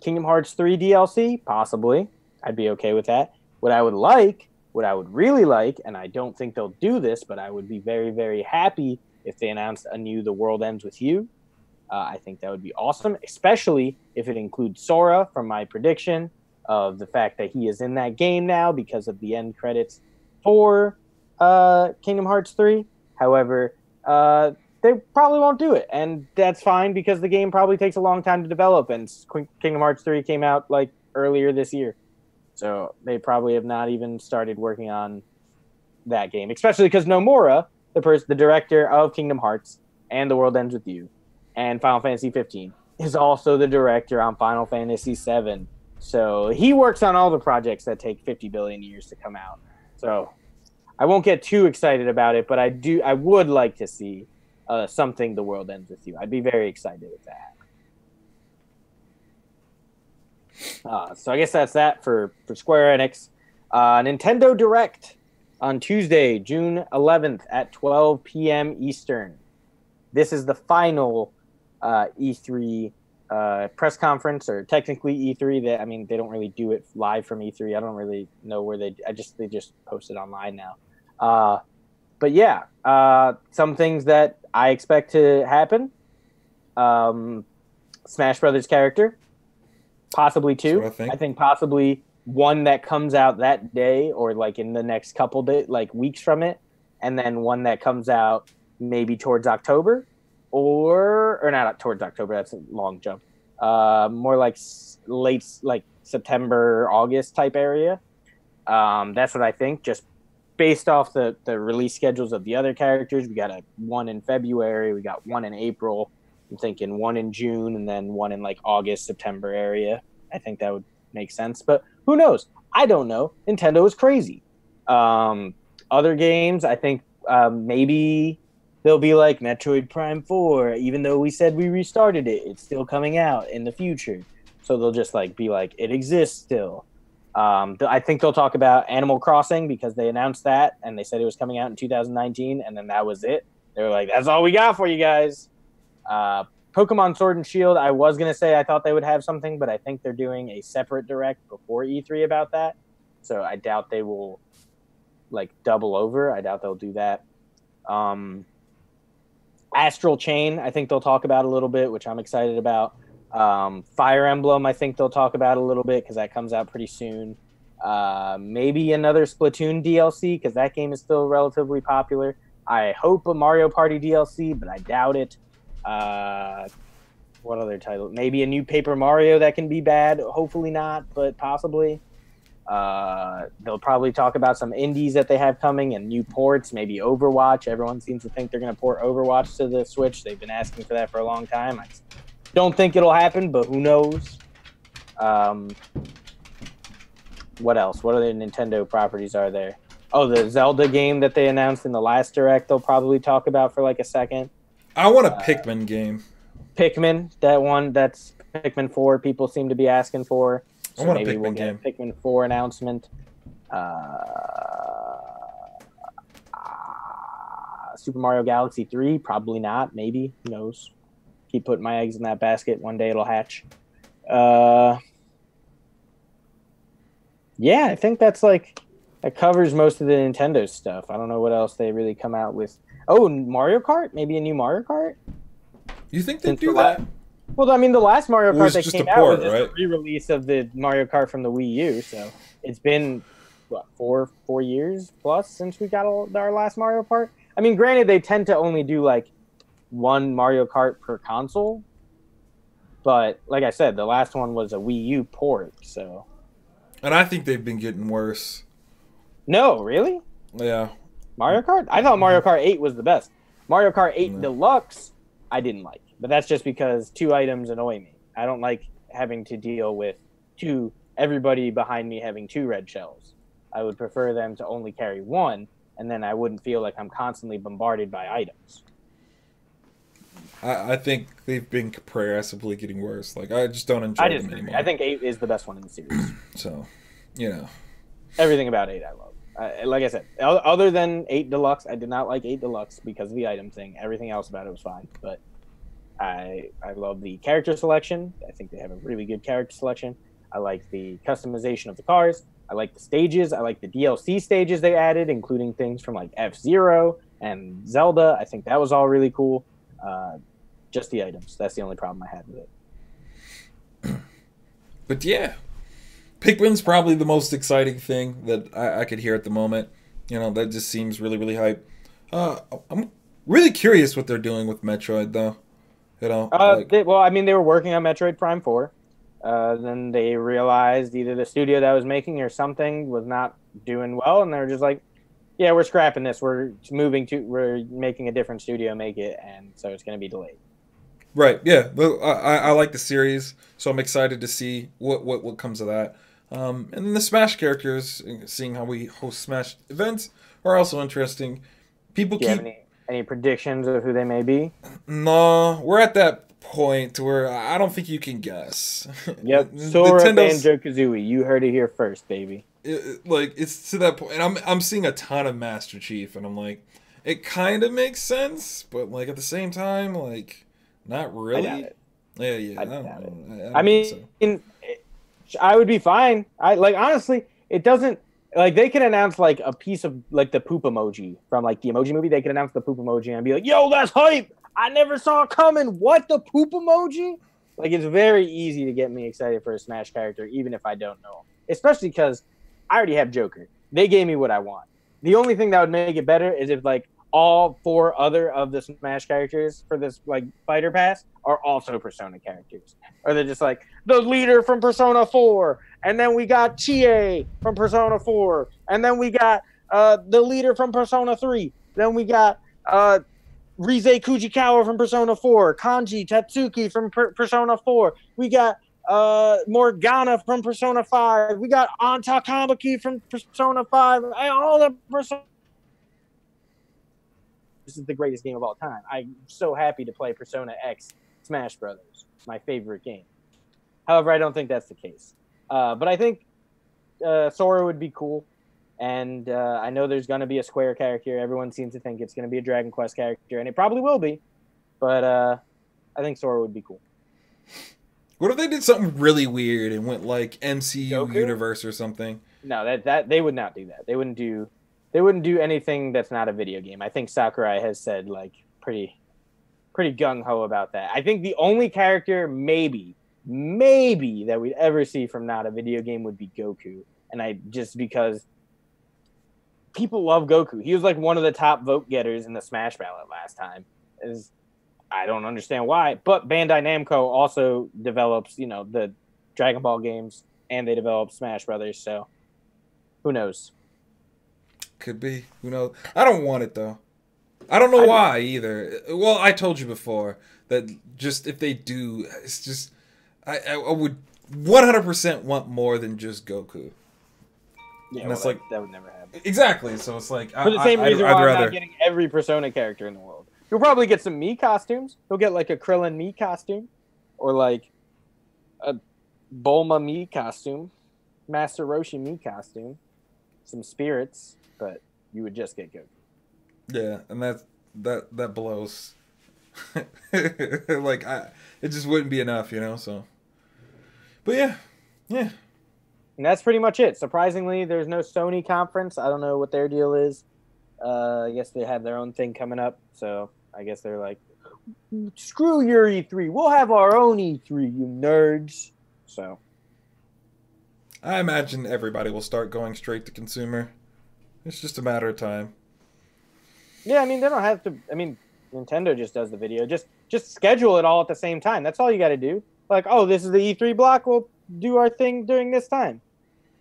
Speaker 2: Kingdom Hearts 3 DLC? Possibly. I'd be okay with that. What I would really like, and I don't think they'll do this, but I would be very, very happy if they announced a new The World Ends With You. I think that would be awesome, especially if it includes Sora, from my prediction of the fact that he is in that game now because of the end credits for Kingdom Hearts 3. However, they probably won't do it, and that's fine because the game probably takes a long time to develop, and Kingdom Hearts 3 came out like earlier this year. So they probably have not even started working on that game, especially because Nomura, the director of Kingdom Hearts and The World Ends With You and Final Fantasy 15, is also the director on Final Fantasy 7. So he works on all the projects that take 50 billion years to come out. So I won't get too excited about it, but I would like to see something The World Ends With You. I'd be very excited with that. So I guess that's that for Square Enix. Nintendo Direct on Tuesday, June 11th at 12 p.m. Eastern. This is the final E3 press conference, or technically E3. They don't really do it live from E3. I don't really know where they just post it online now. But yeah, some things that I expect to happen. Smash Brothers character. Possibly 2. I think possibly one that comes out that day, or like in the next couple weeks from it, and then one that comes out maybe towards October, or not towards October. That's a long jump. More like late, like September, August type area. That's what I think. Just based off the release schedules of the other characters, we got one in February, we got one in April. I'm thinking one in June, and then one in like August, September area. I think that would make sense, but who knows? I don't know. Nintendo is crazy. Other games, I think maybe they'll be like Metroid Prime 4, even though we said we restarted it, it's still coming out in the future. So they'll just be like, it exists still. I think they'll talk about Animal Crossing, because they announced that and they said it was coming out in 2019, and then that was it. They were like, that's all we got for you guys. Pokemon Sword and Shield, I was going to say I thought they would have something, but I think they're doing a separate direct before E3 about that. So I doubt they will double over. I doubt they'll do that. Astral Chain, I think they'll talk about a little bit, which I'm excited about. Fire Emblem, I think they'll talk about a little bit because that comes out pretty soon. Maybe another Splatoon DLC, because that game is still relatively popular. I hope a Mario Party DLC, but I doubt it. What other title? Maybe a new Paper Mario that can be bad. Hopefully not, but possibly. They'll probably talk about some indies that they have coming and new ports, maybe Overwatch. Everyone seems to think they're going to port Overwatch to the Switch. They've been asking for that for a long time. I don't think it'll happen, but who knows? What else? What other Nintendo properties are there? Oh, the Zelda game that they announced in the last Direct, they'll probably talk about for like a second.
Speaker 1: I want a Pikmin game.
Speaker 2: Pikmin, that one, that's Pikmin 4 people seem to be asking for. So
Speaker 1: I want
Speaker 2: maybe
Speaker 1: a Pikmin
Speaker 2: we'll
Speaker 1: game.
Speaker 2: get a Pikmin 4 announcement. Super Mario Galaxy 3, probably not. Maybe. Who knows? Keep putting my eggs in that basket. One day it'll hatch. Yeah, I think that covers most of the Nintendo stuff. I don't know what else they really come out with. Oh, Mario Kart? Maybe a new Mario Kart?
Speaker 1: You think they
Speaker 2: Since
Speaker 1: do that?
Speaker 2: Well, I mean, the last Mario
Speaker 1: It
Speaker 2: Kart
Speaker 1: was
Speaker 2: that
Speaker 1: just a
Speaker 2: came out was
Speaker 1: port,
Speaker 2: just
Speaker 1: right?
Speaker 2: a re-release of the Mario Kart from the Wii U. So it's been what, 4 years plus since we got our last Mario Kart. I mean, granted, they tend to only do like one Mario Kart per console, but like I said, the last one was a Wii U port. So
Speaker 1: And I think they've been getting worse.
Speaker 2: no, really,
Speaker 1: Yeah.
Speaker 2: Mario Kart? I thought Mario Kart 8 was the best. Mario Kart 8
Speaker 1: Yeah.
Speaker 2: Deluxe, I didn't like, but that's just because 2 items annoy me. I don't like having to deal with everybody behind me having 2 red shells. I would prefer them to only carry 1, and then I wouldn't feel like I'm constantly bombarded by items.
Speaker 1: I think they've been progressively getting worse. Like, I just don't
Speaker 2: I
Speaker 1: enjoy them
Speaker 2: disagree.
Speaker 1: anymore.
Speaker 2: I think 8 is the best one in the series.
Speaker 1: So, you know.
Speaker 2: Everything about 8 I love. Like I said, other than 8 Deluxe, I did not like 8 Deluxe because of the item thing. Everything else about it was fine. But I love the character selection. I think they have a really good character selection. I like the customization of the cars. I like the stages. I like the DLC stages they added, including things from like F-Zero and Zelda. I think that was all really cool. Just the items. That's the only problem I had with it.
Speaker 1: But yeah, Pikmin's probably the most exciting thing that I could hear at the moment. You know, that just seems really, really hype. I'm really curious what they're doing with Metroid, though. You know, like,
Speaker 2: they were working on Metroid Prime 4. Then they realized either the studio that was making or something was not doing well, and they were just like, yeah, we're scrapping this. We're making a different studio make it, and so it's going to be delayed.
Speaker 1: right? Yeah, well, I like the series, so I'm excited to see what comes of that. And then the Smash characters, seeing how we host Smash events, are also interesting. People
Speaker 2: Do you
Speaker 1: keep
Speaker 2: have any predictions of who they may be?
Speaker 1: no, we're at that point where I don't think you can guess.
Speaker 2: Yep, Sora
Speaker 1: Nintendo's
Speaker 2: Banjo-Kazooie. You heard it here first, baby.
Speaker 1: like it's to that point, and I'm seeing a ton of Master Chief, and I'm like, it kind of makes sense, but like at the same time, like not really.
Speaker 2: I doubt it.
Speaker 1: Yeah,
Speaker 2: I
Speaker 1: I don't
Speaker 2: doubt it.
Speaker 1: know.
Speaker 2: I
Speaker 1: Think so.
Speaker 2: mean, I would be fine. I like honestly, it doesn't like they can announce like a piece of like the poop emoji from like the Emoji Movie. They can announce the poop emoji and be like, "Yo, that's hype! I never saw it coming. What, the poop emoji?" Like it's very easy to get me excited for a Smash character, even if I don't know. Especially because I already have Joker. They gave me what I want. The only thing that would make it better is if like all 4 other of the Smash characters for this like fighter pass are also Persona characters. Or they're just like the leader from Persona 4, and then we got Chie from Persona 4, and then we got the leader from Persona 3, then we got Rize Kujikawa from Persona 4, Kanji Tatsuki from Persona 4, we got Morgana from Persona 5, we got Anta Kamaki from Persona 5, all the Persona. This is the greatest game of all time. I'm so happy to play Persona X Smash Brothers, my favorite game. However, I don't think that's the case. But I think Sora would be cool. And I know there's going to be a Square character. Everyone seems to think it's going to be a Dragon Quest character, and it probably will be. But I think Sora would be cool.
Speaker 1: What if they did something really weird and went like MCU
Speaker 2: Goku?
Speaker 1: universe or something?
Speaker 2: No, that they would not do that. They wouldn't do anything that's not a video game. I think Sakurai has said like pretty gung ho about that. I think the only character maybe that we'd ever see from not a video game would be Goku, and I just because people love Goku. He was like one of the top vote getters in the Smash ballot last time. I don't understand why, but Bandai Namco also develops, the Dragon Ball games, and they develop Smash Brothers. So who knows?
Speaker 1: Could be. Who knows? I don't want it though. I don't know why either. Well, I told you before that just if they do, it's just I would 100% want more than just Goku.
Speaker 2: Yeah,
Speaker 1: and that's
Speaker 2: that would never happen.
Speaker 1: Exactly. So it's like
Speaker 2: for the same reason why I'm not getting every Persona character in the world. You'll probably get some Mii costumes. You'll get like a Krillin Mii costume, or like a Bulma Mii costume, Master Roshi Mii costume, some spirits, but you would just get Goku.
Speaker 1: Yeah, and that blows. Like it just wouldn't be enough, So, but yeah.
Speaker 2: And that's pretty much it. Surprisingly, there's no Sony conference. I don't know what their deal is. I guess they have their own thing coming up, so I guess they're like, screw your E3. We'll have our own E3, you nerds. So
Speaker 1: I imagine everybody will start going straight to consumer. It's just a matter of time.
Speaker 2: yeah, I mean they don't have to. I mean Nintendo just does the video. Just schedule it all at the same time. That's all you got to do. Like, oh, this is the E3 block. We'll do our thing during this time.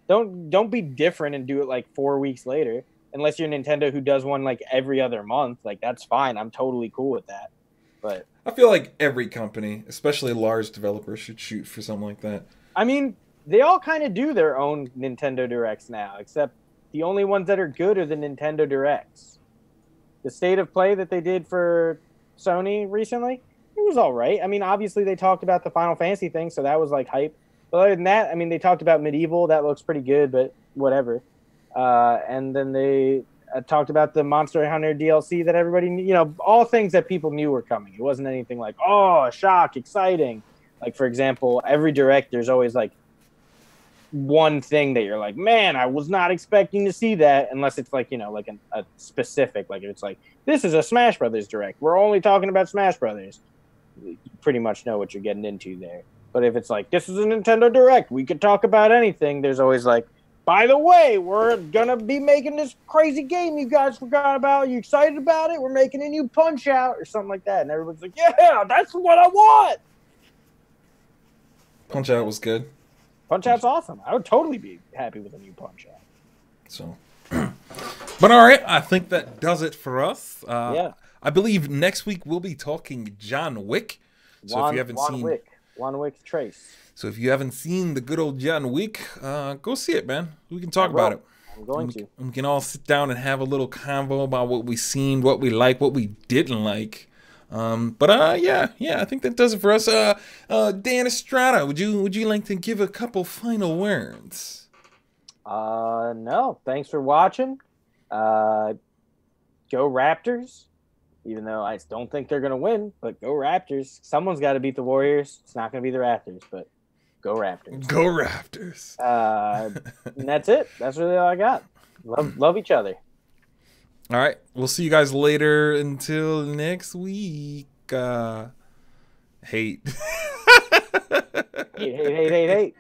Speaker 2: Don't be different and do it like 4 weeks later. Unless you're Nintendo who does one like every other month, like that's fine. I'm totally cool with that. But
Speaker 1: I feel like every company, especially large developers, should shoot for something like that.
Speaker 2: I mean, they all kind of do their own Nintendo Directs now, except the only ones that are good are the Nintendo Directs. The State of Play that they did for Sony recently, it was all right. I mean, obviously they talked about the Final Fantasy thing, so that was like hype. But other than that, I mean, they talked about Medieval. That looks pretty good, but whatever. And then they talked about the Monster Hunter DLC that everybody knew, all things that people knew were coming. It wasn't anything like, oh, shock, exciting. Like, for example, every direct, there's always like one thing that you're like, man, I was not expecting to see that, unless it's like, like a specific, like it's like, this is a Smash Brothers direct. We're only talking about Smash Brothers. You pretty much know what you're getting into there. But if it's like, this is a Nintendo Direct, we could talk about anything, there's always like, by the way, we're going to be making this crazy game you guys forgot about. Are you excited about it? We're making a new Punch-Out or something like that. And everyone's like, yeah, that's what I want.
Speaker 1: Punch-Out was good.
Speaker 2: Punch-Out's awesome. I would totally be happy with a new Punch-Out.
Speaker 1: So, but all right, I think that does it for us.
Speaker 2: Yeah.
Speaker 1: I believe next week we'll be talking John Wick. So if you haven't seen
Speaker 2: John Wick Trace.
Speaker 1: So if you haven't seen the good old John Wick, go see it, man. We can talk about it.
Speaker 2: I'm going to.
Speaker 1: We can all sit down and have a little convo about what we seen, what we like, what we didn't like. Yeah, I think that does it for us. Dan Estrata, would you like to give a couple final words?
Speaker 2: No. Thanks for watching. Go Raptors. Even though I don't think they're gonna win, but go Raptors. Someone's got to beat the Warriors. It's not gonna be the Raptors, but go Raptors.
Speaker 1: Go Raptors.
Speaker 2: And that's it. That's really all I got. Love each other.
Speaker 1: All right. We'll see you guys later. Until next week. Hate.
Speaker 2: Hate.